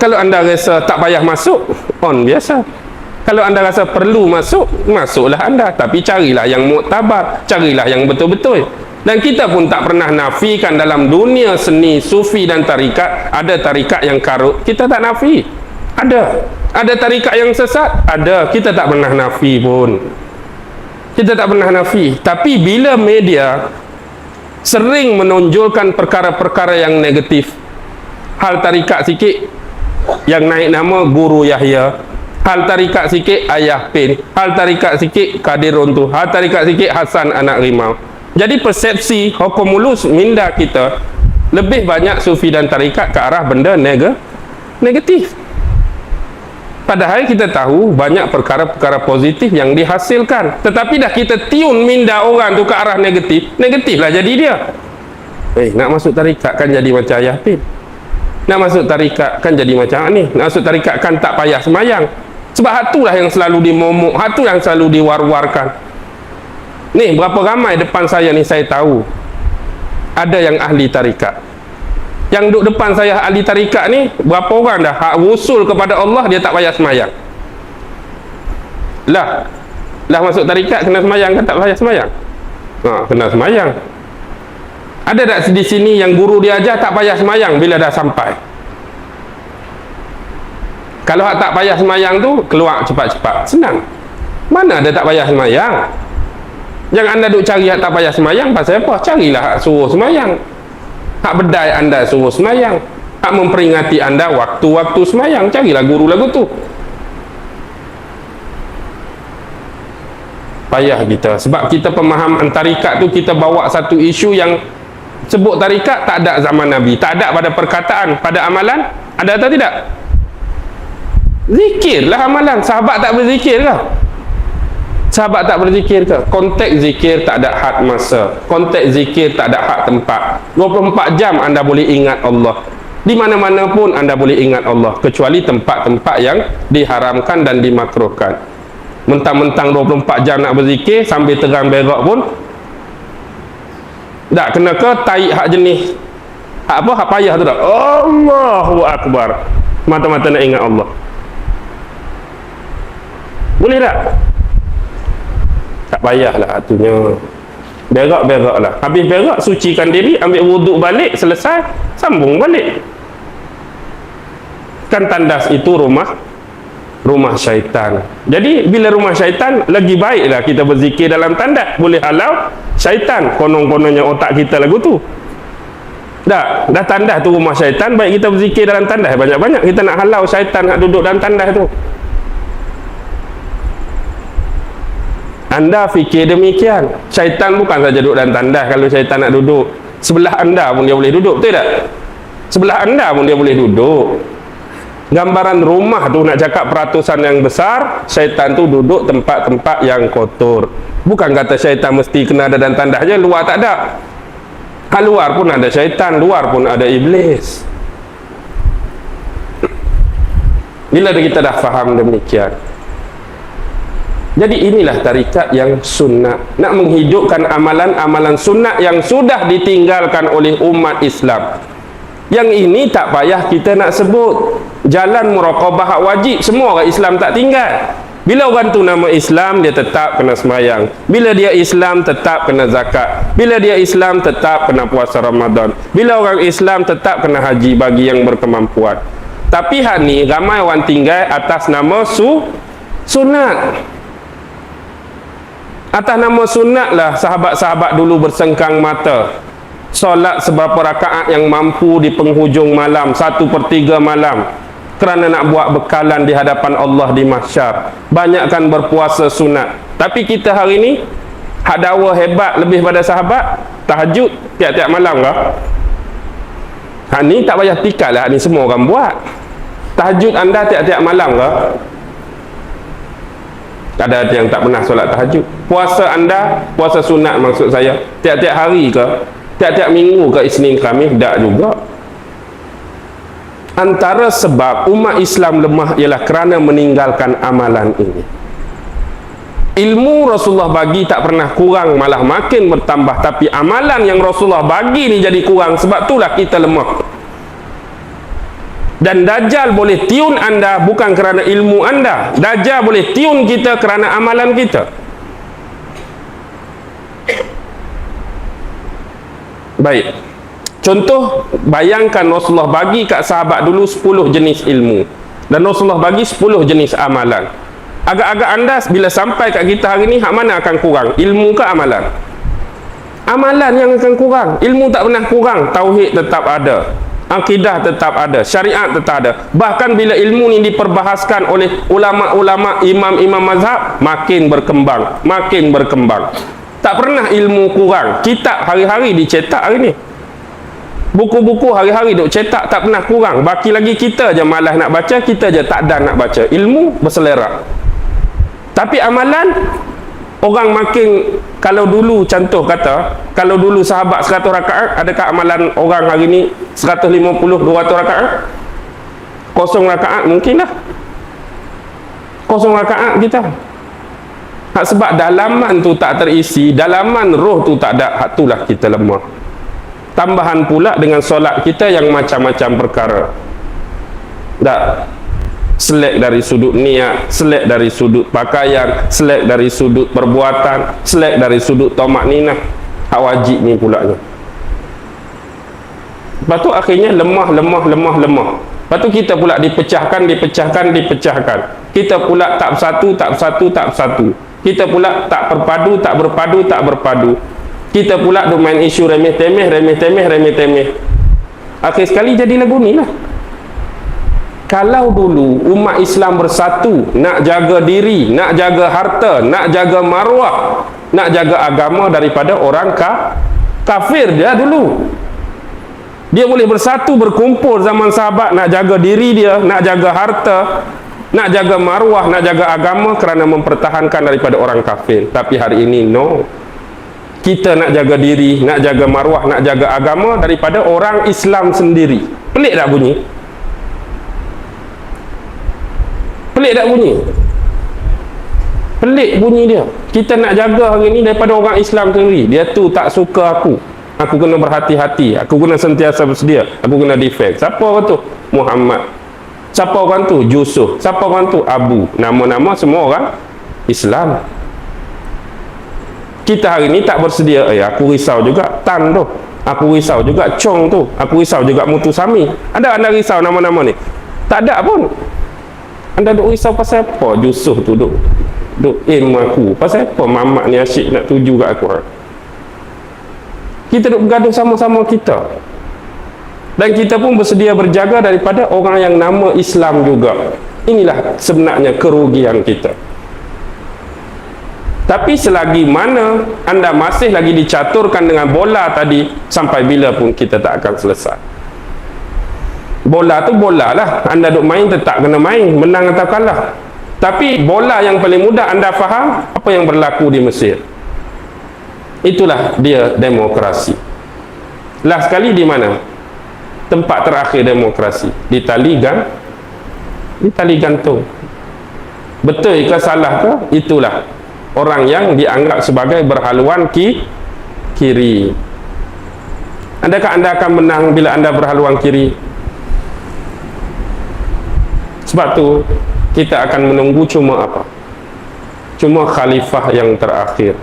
Kalau anda rasa tak payah masuk, on biasa. Kalau anda rasa perlu masuk, masuklah anda. Tapi carilah yang muktabar, carilah yang betul-betul. Dan kita pun tak pernah nafikan dalam dunia seni, sufi dan tarikat, ada tarikat yang karut, kita tak nafi. Ada tarikat yang sesat? Ada. Kita tak pernah nafi pun. Kita tak pernah nafi. Tapi bila media sering menonjolkan perkara-perkara yang negatif, hal tarikat sikit, yang naik nama Guru Yahya, hal tarikat sikit Ayah Pin, hal tarikat sikit Kadir Runtuh, hal tarikat sikit Hasan Anak Rimau. Jadi persepsi hukum mulus minda kita lebih banyak sufi dan tarikat ke arah benda negatif. Padahal kita tahu banyak perkara-perkara positif yang dihasilkan. Tetapi dah kita tiun minda orang tu ke arah negatif lah jadi dia. Nak masuk tarikat kan jadi macam Ayah Pin. Nak masuk tarikat kan jadi macam ni. Nak masuk tarikat kan tak payah semayang. Sebab hak tu lah yang selalu dimomok, hak tu yang selalu diwar-warkan. Ni berapa ramai depan saya ni saya tahu ada yang ahli tarikat. Yang duduk depan saya ahli tarikat ni, berapa orang dah hak wusul kepada Allah dia tak payah semayang. Lah masuk tarikat kena semayang kan tak payah semayang? Kena semayang. Ada tak di sini yang guru dia ajar tak payah semayang bila dah sampai? Kalau hak tak payah semayang tu keluar cepat-cepat, senang. Mana ada tak payah semayang? Yang anda duk cari hak tak payah semayang pasal apa? Carilah hak suruh semayang. Hak bedai anda suruh semayang, hak memperingati anda waktu-waktu semayang. Carilah guru lagu tu. payah kita. Sebab kita pemahaman tarikat tu, kita bawa satu isu yang sebut tarikat tak ada zaman Nabi, tak ada pada perkataan, pada amalan ada atau tidak? Zikir lah amalan. Sahabat tak berzikir ke? Sahabat tak berzikir ke? Konteks zikir tak ada had masa, konteks zikir tak ada had tempat. 24 jam anda boleh ingat Allah, di mana-mana pun anda boleh ingat Allah, kecuali tempat-tempat yang diharamkan dan dimakruhkan. Mentang-mentang 24 jam nak berzikir sambil terang berak pun tak kena ke taik hak jenis hak apa, hak payah tu tak? Allahu Akbar, mata-mata nak ingat Allah. Boleh tak? Tak payahlah hatunya. Berak-berak lah. Habis berak, sucikan diri, ambil wuduk balik, selesai, sambung balik. Kan tandas itu rumah syaitan. Jadi bila rumah syaitan, lagi baiklah kita berzikir dalam tandas. Boleh halau syaitan. Konon-kononnya otak kita lagu tu. Dah tandas tu rumah syaitan, baik kita berzikir dalam tandas banyak-banyak. Kita nak halau syaitan nak duduk dalam tandas tu. Anda fikir demikian. Syaitan bukan saja duduk dalam tandas. Kalau syaitan nak duduk sebelah anda pun dia boleh duduk, betul tak? Sebelah anda pun dia boleh duduk. Gambaran rumah tu nak cakap peratusan yang besar, syaitan tu duduk tempat-tempat yang kotor. Bukan kata syaitan mesti kena ada dalam tandas je, luar tak ada. Luar pun ada syaitan, luar pun ada iblis. Bila kita dah faham demikian, jadi inilah tarikat yang sunnah, nak menghidupkan amalan-amalan sunnah yang sudah ditinggalkan oleh umat Islam. Yang ini tak payah kita nak sebut. Jalan muraqabah wajib, semua orang Islam tak tinggal. Bila orang tu nama Islam, dia tetap kena semayang. Bila dia Islam, tetap kena zakat. Bila dia Islam, tetap kena puasa Ramadan. Bila orang Islam, tetap kena haji bagi yang berkemampuan. Tapi hak ni ramai orang tinggal atas nama sunat. Atas nama sunat lah sahabat-sahabat dulu bersengkang mata. Solat seberapa rakaat yang mampu di penghujung malam, 1/3 malam, kerana nak buat bekalan di hadapan Allah di mahsyar. Banyakkan berpuasa sunat. Tapi kita hari ni hak dakwa hebat lebih pada sahabat, tahajud tiap-tiap malam kah? Hak ni tak payah tikal lah, hak ni semua orang buat. Tahajud anda tiap-tiap malam kah? Ada yang tak pernah solat tahajud. Puasa anda, puasa sunat maksud saya, tiap-tiap hari ke? Tiap-tiap minggu ke Isnin Khamis? Tak juga. Antara sebab umat Islam lemah ialah kerana meninggalkan amalan ini. Ilmu Rasulullah bagi tak pernah kurang, malah makin bertambah. Tapi amalan yang Rasulullah bagi ni jadi kurang. Sebab itulah kita lemah. Dan Dajjal boleh tiun anda bukan kerana ilmu anda. Dajjal boleh tiun kita kerana amalan kita. Baik. Contoh, bayangkan Rasulullah bagi kat sahabat dulu 10 jenis ilmu. Dan Rasulullah bagi 10 jenis amalan. Agak-agak anda bila sampai kat kita hari ni, hak mana akan kurang? Ilmu ke amalan? Amalan yang akan kurang. Ilmu tak pernah kurang. Tauhid tetap ada. Akidah tetap ada, syariat tetap ada. Bahkan bila ilmu ni diperbahaskan oleh ulama-ulama, imam-imam mazhab, makin berkembang, makin berkembang. Tak pernah ilmu kurang. Kitab hari-hari dicetak hari ni. Buku-buku hari-hari duk cetak, tak pernah kurang. Baki lagi kita je malas nak baca, kita je tak dan nak baca. Ilmu berselerak. Tapi amalan, orang makin, kalau dulu contoh kata, kalau dulu sahabat 100 rakaat, adakah amalan orang hari ni 150, 200 rakaat? 0 rakaat mungkin lah. 0 rakaat kita. Sebab dalaman tu tak terisi, dalaman roh tu tak ada, hak itulah kita lemah. Tambahan pula dengan solat kita yang macam-macam perkara. Tak. Selek dari sudut niat, selek dari sudut pakaian, selek dari sudut perbuatan, selek dari sudut tamakninah. Hak wajib ni pulaknya. Lepas tu akhirnya lemah. Lepas tu kita pula dipecahkan. Kita pula tak bersatu. Kita pula tak berpadu. Kita pula duk main isu remeh-temeh. Akhir sekali jadi lagu ni lah. Kalau dulu umat Islam bersatu, nak jaga diri, nak jaga harta, nak jaga maruah, nak jaga agama daripada orang kafir dia dulu. Dia boleh bersatu, berkumpul zaman sahabat, nak jaga diri dia, nak jaga harta, nak jaga maruah, nak jaga agama kerana mempertahankan daripada orang kafir. Tapi hari ini no. Kita nak jaga diri, nak jaga maruah, nak jaga agama daripada orang Islam sendiri. Pelik tak bunyi? Pelik tak bunyi? Pelik bunyi dia. Kita nak jaga hari ni daripada orang Islam sendiri. Dia tu tak suka aku. Aku kena berhati-hati. Aku kena sentiasa bersedia. Aku kena defect. Siapa orang tu? Muhammad. Siapa orang tu? Yusuf. Siapa orang tu? Abu. Nama-nama semua orang Islam. Kita hari ni tak bersedia. Aku risau juga Tan tu. Aku risau juga Chong tu. Aku risau juga Mutu Sami. Anda risau nama-nama ni? Tak ada pun. Anda duk risau pasal apa? Yusuf tu duk aim aku. Pasal apa mamak ni asyik nak tuju kat aku? Kita duk bergaduh sama-sama kita. Dan kita pun bersedia berjaga daripada orang yang nama Islam juga. Inilah sebenarnya kerugian kita. Tapi selagi mana anda masih lagi dicaturkan dengan bola tadi, sampai bila pun kita tak akan selesai. Bola tu bola lah. Anda duk main tetap kena main, menang atau kalah. Tapi bola yang paling mudah anda faham apa yang berlaku di Mesir. Itulah dia demokrasi. Last sekali di mana? Tempat terakhir demokrasi. Di tali gantung. Betul ke salah ke? Itulah orang yang dianggap sebagai berhaluan kiri. Adakah anda akan menang bila anda berhaluan kiri? Sebab tu kita akan menunggu cuma apa? Cuma khalifah yang terakhir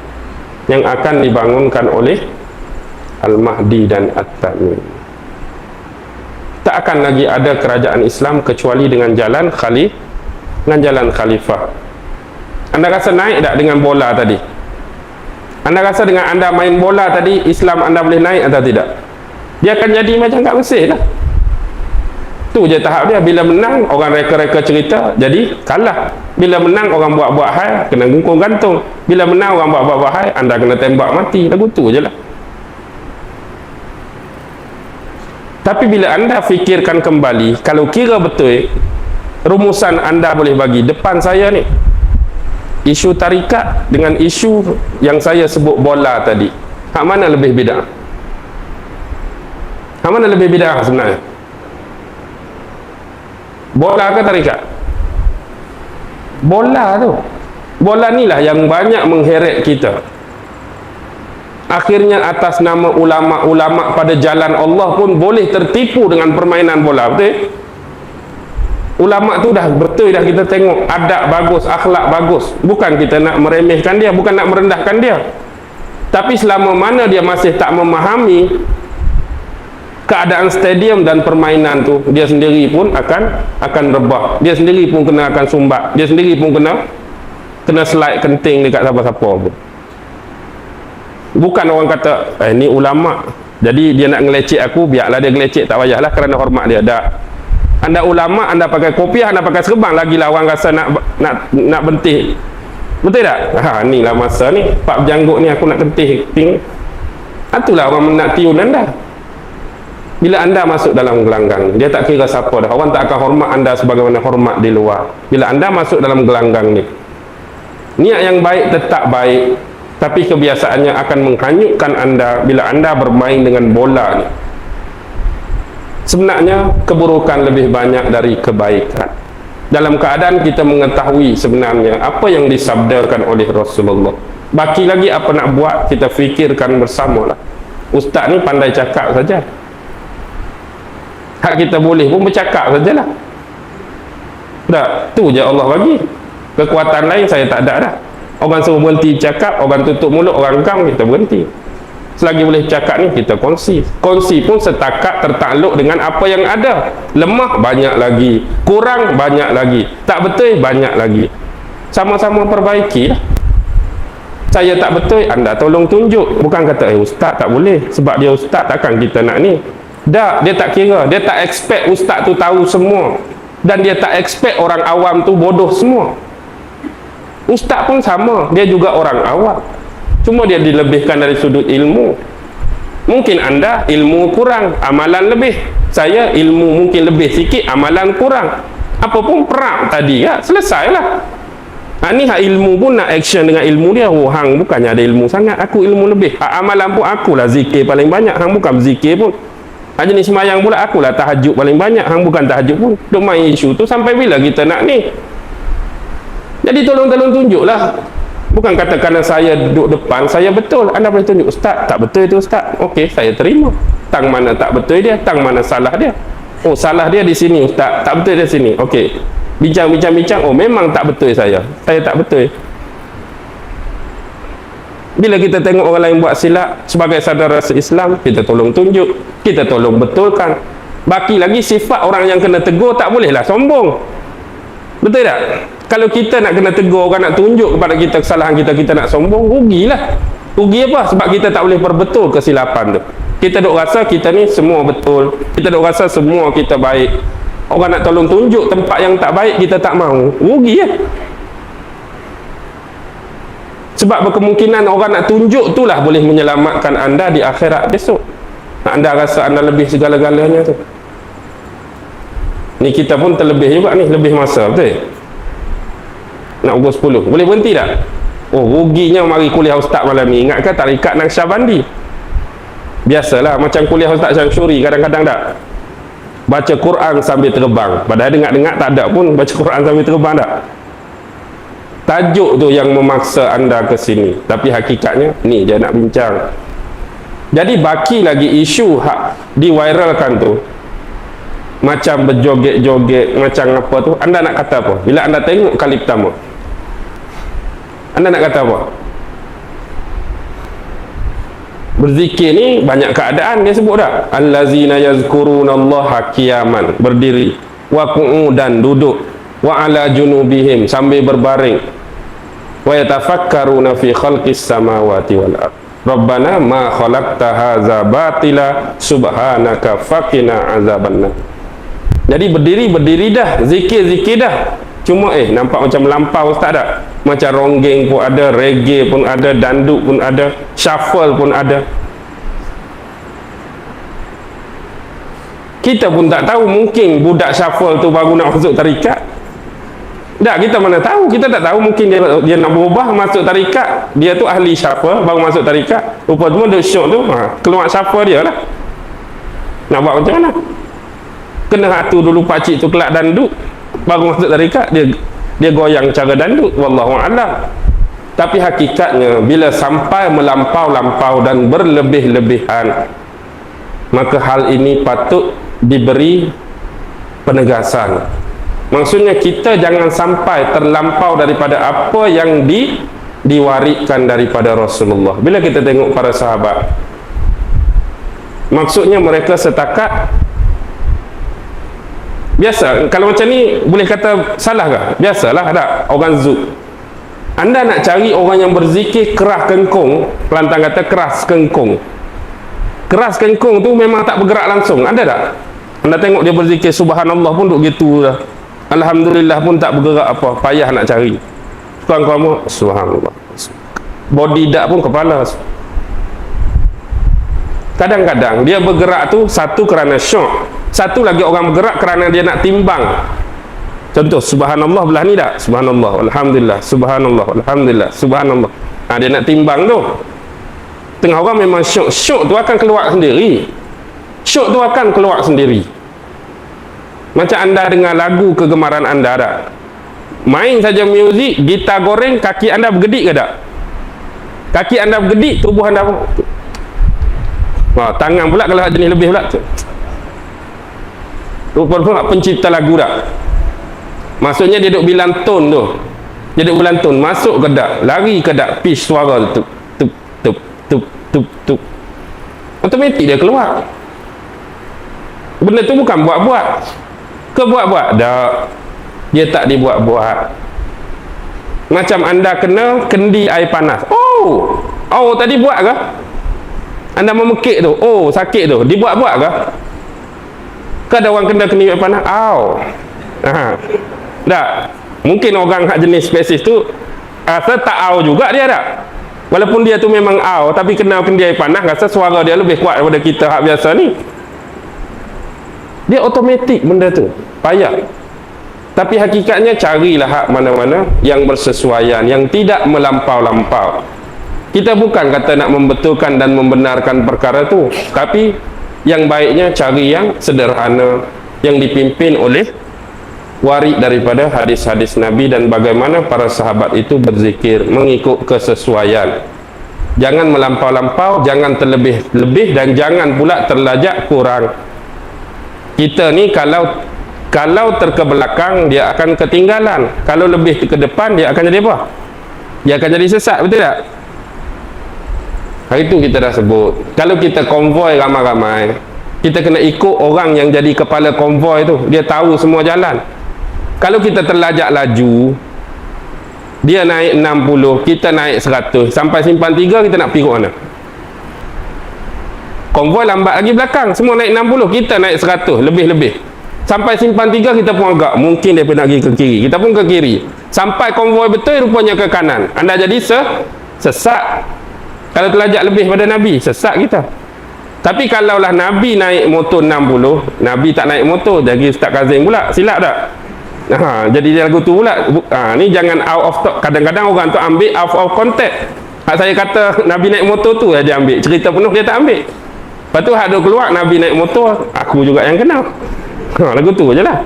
yang akan dibangunkan oleh Al-Mahdi dan At-Tamim. Tak akan lagi ada kerajaan Islam kecuali dengan jalan khalifah. Anda rasa naik tak dengan bola tadi? Anda rasa dengan anda main bola tadi Islam anda boleh naik atau tidak? Dia akan jadi macam kat Mesir lah. Tu je tahap dia. Bila menang orang reka-reka cerita jadi kalah. Bila menang orang buat-buat hal kena gungkung gantung. Bila menang orang buat-buat hal anda kena tembak mati. Lagu tu je lah. Tapi bila anda fikirkan kembali, kalau kira betul rumusan anda boleh bagi depan saya ni, isu tarikat dengan isu yang saya sebut bola tadi, hak mana lebih bid'ah? Hak mana lebih bid'ah sebenarnya? Bola ke tarikat? Bola tu. Bola ni lah yang banyak mengheret kita. Akhirnya atas nama ulama-ulama pada jalan Allah pun boleh tertipu dengan permainan bola. Betul? Ulama tu dah betul dah kita tengok adab bagus, akhlak bagus. Bukan kita nak meremehkan dia, bukan nak merendahkan dia. Tapi selama mana dia masih tak memahami keadaan stadium dan permainan tu, dia sendiri pun akan rebah. Dia sendiri pun akan sumbat. Dia sendiri pun kena slide kenting dekat siapa-siapa pun. Bukan orang kata ni ulama jadi dia nak ngelecek aku, biarlah dia ngelecek, tak payahlah kerana hormat dia. Dah anda ulama, anda pakai kopiah, anda pakai serban, lagilah orang rasa nak bentih. Betul tak? Inilah masa ni pak janggut ni aku nak kentih ping. Itulah orang nak tiun anda. Bila anda masuk dalam gelanggang, dia tak kira siapa dah. Orang tak akan hormat anda sebagaimana hormat di luar. Bila anda masuk dalam gelanggang ni, niat yang baik tetap baik, tapi kebiasaannya akan menghanyutkan anda bila anda bermain dengan bola ni. Sebenarnya keburukan lebih banyak dari kebaikan. Dalam keadaan kita mengetahui sebenarnya apa yang disabdakan oleh Rasulullah, baki lagi apa nak buat, kita fikirkan bersamalah. Ustaz ni pandai cakap saja. Hak kita boleh pun bercakap sajalah. Dah, tu je Allah bagi. Kekuatan lain saya tak ada dah. Orang suruh berhenti cakap, orang tutup mulut, orang gam, kita berhenti. Selagi boleh cakap ni, kita kongsi. Kongsi pun setakat tertakluk dengan apa yang ada. Lemah, banyak lagi. Kurang, banyak lagi. Tak betul, banyak lagi. Sama-sama perbaiki lah. Saya tak betul, anda tolong tunjuk. Bukan kata, ustaz tak boleh. Sebab dia ustaz, takkan kita nak ni. Dah, dia tak kira. Dia tak expect ustaz tu tahu semua. Dan dia tak expect orang awam tu bodoh semua. Ustaz pun sama, dia juga orang awam, cuma dia dilebihkan dari sudut ilmu. Mungkin anda ilmu kurang, amalan lebih. Saya ilmu mungkin lebih sikit, amalan kurang. Apa pun perap tadi ya, selesailah. Ni hak ilmu pun nak action dengan ilmu dia. Oh, hang bukannya ada ilmu sangat, aku ilmu lebih. Amalan pun akulah zikir paling banyak, hang bukan zikir pun. Jenis semayang pula akulah tahajud paling banyak, hang bukan tahajud pun. Duk main isu tu sampai bila kita nak ni? Jadi tolong tunjuklah. Bukan kata kerana saya duduk depan saya betul, anda boleh tunjuk, ustaz tak betul itu ustaz. Okey, saya terima. Tang mana tak betul dia, tang mana salah dia. Oh, salah dia di sini ustaz, tak betul dia sini. Okey, bincang. Oh, memang tak betul saya tak betul. Bila kita tengok orang lain buat silap, sebagai saudara se-Islam, kita tolong tunjuk, kita tolong betulkan. Baki lagi sifat orang yang kena tegur, tak bolehlah sombong. Betul tak? Kalau kita nak kena tegur, orang nak tunjuk kepada kita kesalahan kita, kita nak sombong, rugilah. Rugi apa? Sebab kita tak boleh perbetul kesilapan tu. Kita duk rasa kita ni semua betul, kita duk rasa semua kita baik. Orang nak tolong tunjuk tempat yang tak baik, kita tak mahu, rugi ya. Sebab berkemungkinan orang nak tunjuk itulah boleh menyelamatkan anda di akhirat besok. Anda rasa anda lebih segala-galanya tu. Ni kita pun terlebih juga ni, lebih masa, betul? Nak pukul 10, boleh berhenti tak? Oh, ruginya mari kuliah ustaz malam ni. Ingatkan tarikat Naqsyabandi? Biasalah macam kuliah Ustaz Syamsuri kadang-kadang tak? Baca Quran sambil terbang. Padahal dengar-dengar tak ada pun baca Quran sambil terbang tak? Tajuk tu yang memaksa anda ke sini, tapi hakikatnya ni je nak bincang. Jadi baki lagi isu hak diviralkan tu, macam berjoget-joget, macam apa tu, anda nak kata apa? Bila anda tengok kali pertama, anda nak kata apa? Berzikir ni banyak keadaan dia sebut dah. Allazina yazkurunallaha qiyaman, berdiri, wa qu'udan, duduk, wa ala junubihim, sambil berbaring, wa yatafakkaruna fi khalqis samawati wal ard. Rabbana ma khalaqta hadza batila subhanaka faqina azabannar. Jadi berdiri dah, zikir dah. Cuma nampak macam melampau ustaz tak? Macam ronggeng pun ada, reggae pun ada, danduk pun ada, shuffle pun ada. Kita pun tak tahu, mungkin budak shuffle tu baru nak masuk tarikat. Tak, kita mana tahu, kita tak tahu, mungkin dia nak berubah masuk tarikat, dia tu ahli shuffle baru masuk tarikat. Rupa tu dia syok tu, keluar shuffle dia lah. Nak buat macam mana? Kena hatu dulu pakcik tu kelak danduk, baru masuk tarikat, dia goyang cara danduk, wallahu a'lam. Tapi hakikatnya bila sampai melampau-lampau dan berlebih-lebihan, maka hal ini patut diberi penegasan. Maksudnya kita jangan sampai terlampau daripada apa yang diwariskan daripada Rasulullah. Bila kita tengok para sahabat, maksudnya mereka setakat biasa. Kalau macam ni boleh kata salah ke? Biasalah tak? Orang zuk. Anda nak cari orang yang berzikir keras kengkung, Kelantan kata keras kengkung. Keras kengkung tu memang tak bergerak langsung. Ada tak? Anda tengok dia berzikir subhanallah pun duk gitu dah. Alhamdulillah pun tak bergerak apa, payah nak cari. Kurang-kurang subhanallah. Body dak pun kepala. Kadang-kadang dia bergerak tu satu kerana syok, satu lagi orang bergerak kerana dia nak timbang. Contoh subhanallah belah ni tak? Subhanallah, alhamdulillah, subhanallah, alhamdulillah, subhanallah. Dia nak timbang tu. Tengah orang memang syok, syok tu akan keluar sendiri. Syok tu akan keluar sendiri. Macam anda dengar lagu kegemaran anda tak? Main saja muzik, gitar goreng, kaki anda bergedik ke tak? Kaki anda bergedik, tubuh anda pun. Tangan pula kalau jenis lebih pula tu. Rupa-rupa pencipta lagu tak? Maksudnya dia duk bilang tone tu. Dia duk bilang tone, masuk ke tak? Lari ke tak? Pitch suara tu. Tup. Automatik dia keluar. Benda tu bukan buat-buat. Kebuat-buat dah, dia tak dibuat-buat. Macam anda kena kendi air panas. Oh tadi buat ke? Anda memekik tu, sakit tu, dibuat-buat ke? Ke ada orang kena kendi air panas? Tak. Mungkin orang hak jenis spesies tu rasa tak au juga dia tak. Walaupun dia tu memang au, tapi kena kendai panas, rasa suara dia lebih kuat daripada kita hak biasa ni. Dia automatik benda tu. Payah. Tapi hakikatnya carilah hak mana-mana yang bersesuaian, yang tidak melampau-lampau. Kita bukan kata nak membetulkan dan membenarkan perkara tu, tapi yang baiknya cari yang sederhana, yang dipimpin oleh warid daripada hadis-hadis Nabi dan bagaimana para sahabat itu berzikir mengikut kesesuaian. Jangan melampau-lampau, jangan terlebih-lebih, dan jangan pula terlajak kurang. Kita ni kalau terkebelakang, dia akan ketinggalan. Kalau lebih ke depan, dia akan jadi apa? Dia akan jadi sesat, betul tak? Hari itu kita dah sebut, kalau kita konvoi ramai-ramai, kita kena ikut orang yang jadi kepala konvoi tu. Dia tahu semua jalan. Kalau kita terlajak laju, dia naik 60, kita naik 100, sampai simpan 3, kita nak pergi ke mana? Konvoi lambat lagi belakang, semua naik 60, kita naik 100, lebih-lebih. Sampai simpan 3, kita pun agak, mungkin dia nak pergi ke kiri, kita pun ke kiri. Sampai konvoi betul, rupanya ke kanan. Anda jadi sesat. Kalau terlajak lebih pada Nabi, sesat kita. Tapi kalaulah Nabi naik motor 60, Nabi tak naik motor, jadi Ustaz Kazim pula, silap tak? Jadi dia lagu tu pula. Ni jangan out of talk. Kadang-kadang orang tu ambil out of context. Hak saya kata Nabi naik motor tu dia ambil, cerita penuh dia tak ambil. Lepas tu hak dia keluar Nabi naik motor, aku juga yang kenal. Lagu tu je lah.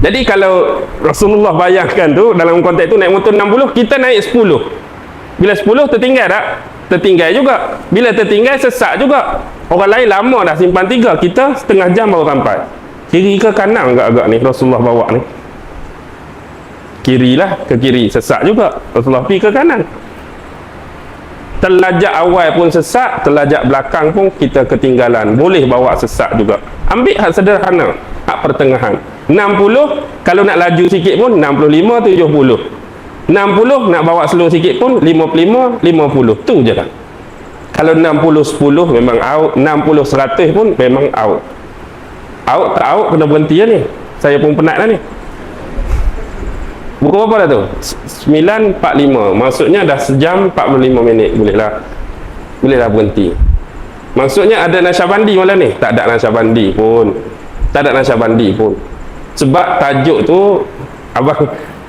Jadi kalau Rasulullah bayangkan tu, dalam konteks tu naik motor 60, kita naik 10. Bila 10 tertinggal tak? Tertinggal juga. Bila tertinggal sesat juga. Orang lain lama dah simpan 3, kita setengah jam baru sampai. Kiri ke kanan agak-agak ni Rasulullah bawa ni? Kiri lah, ke kiri, sesat juga. Rasulullah pergi ke kanan. Terlajak awal pun sesat, terlajak belakang pun kita ketinggalan. Boleh bawa sesat juga. Ambil hak sederhana, hak pertengahan. 60, kalau nak laju sikit pun 65, 70. 60 nak bawa slow sikit pun 55, 50. Tu je lah. Kalau 60, 10 memang out, 60, 100 pun memang out. Out tak out kena berhenti lah ni. Saya pun penat lah ni. Pukul berapa dah tu? 9.45. Maksudnya dah sejam 45 minit. Bolehlah berhenti. Maksudnya ada nasyabandi malam ni? Tak ada nasyabandi pun. Sebab tajuk tu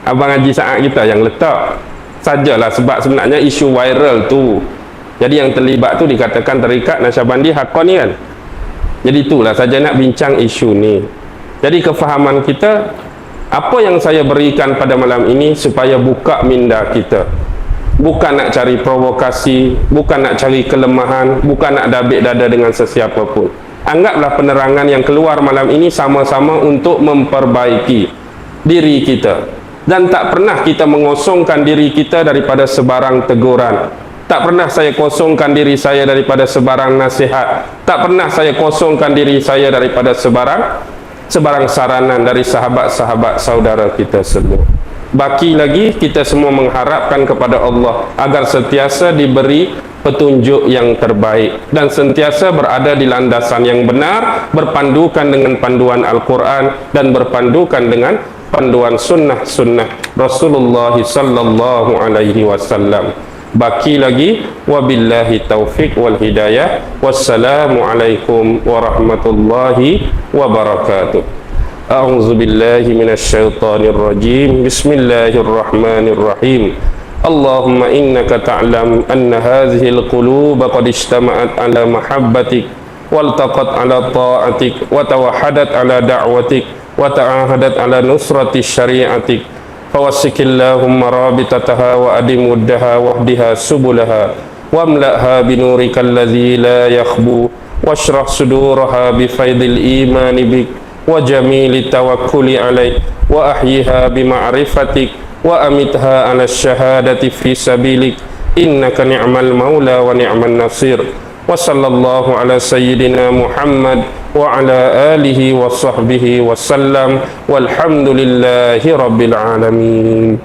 Abang Haji Saad kita yang letak sajalah, sebab sebenarnya isu viral tu. Jadi yang terlibat tu dikatakan terikat nasyabandi Haqqani kan. Jadi itulah saja nak bincang isu ni. Jadi kefahaman kita, apa yang saya berikan pada malam ini supaya buka minda kita. Bukan nak cari provokasi, bukan nak cari kelemahan, bukan nak dabik dada dengan sesiapa pun. Anggaplah penerangan yang keluar malam ini sama-sama untuk memperbaiki diri kita. Dan tak pernah kita mengosongkan diri kita daripada sebarang teguran. Tak pernah saya kosongkan diri saya daripada sebarang nasihat. Tak pernah saya kosongkan diri saya daripada sebarang saranan dari sahabat-sahabat saudara kita semua. Baki lagi kita semua mengharapkan kepada Allah agar sentiasa diberi petunjuk yang terbaik dan sentiasa berada di landasan yang benar, berpandukan dengan panduan Al-Quran dan berpandukan dengan panduan sunnah Rasulullah sallallahu alaihi wasallam. Baki lagi, wabillahi taufiq wal hidayah. Wassalamu alaikum warahmatullahi wabarakatuh. A'udzu billahi minasy syaithanir rajim. Bismillahirrahmanirrahim. Allahumma innaka ta'lam anna hadhihi al-qulub qad ijtama'at ala mahabbatik waltaqat ala ta'atik wa tawahhadat ala da'watik wa ta'ahadat ala nusrati syari'atik. فوسك اللهم رابطتها وأدم ودها واهدها سبلها واملأها بنورك الذي لا يخبو واشرح صدورها بفيض الإيمان بك وجميل التوكل عليك وأحيها بمعرفتك وأمتها على الشهادة في سبيلك إنك نعم المولى ونعم النصير. وصلى الله على سيدنا محمد وعلى آله وصحبه وسلم والحمد لله رب العالمين.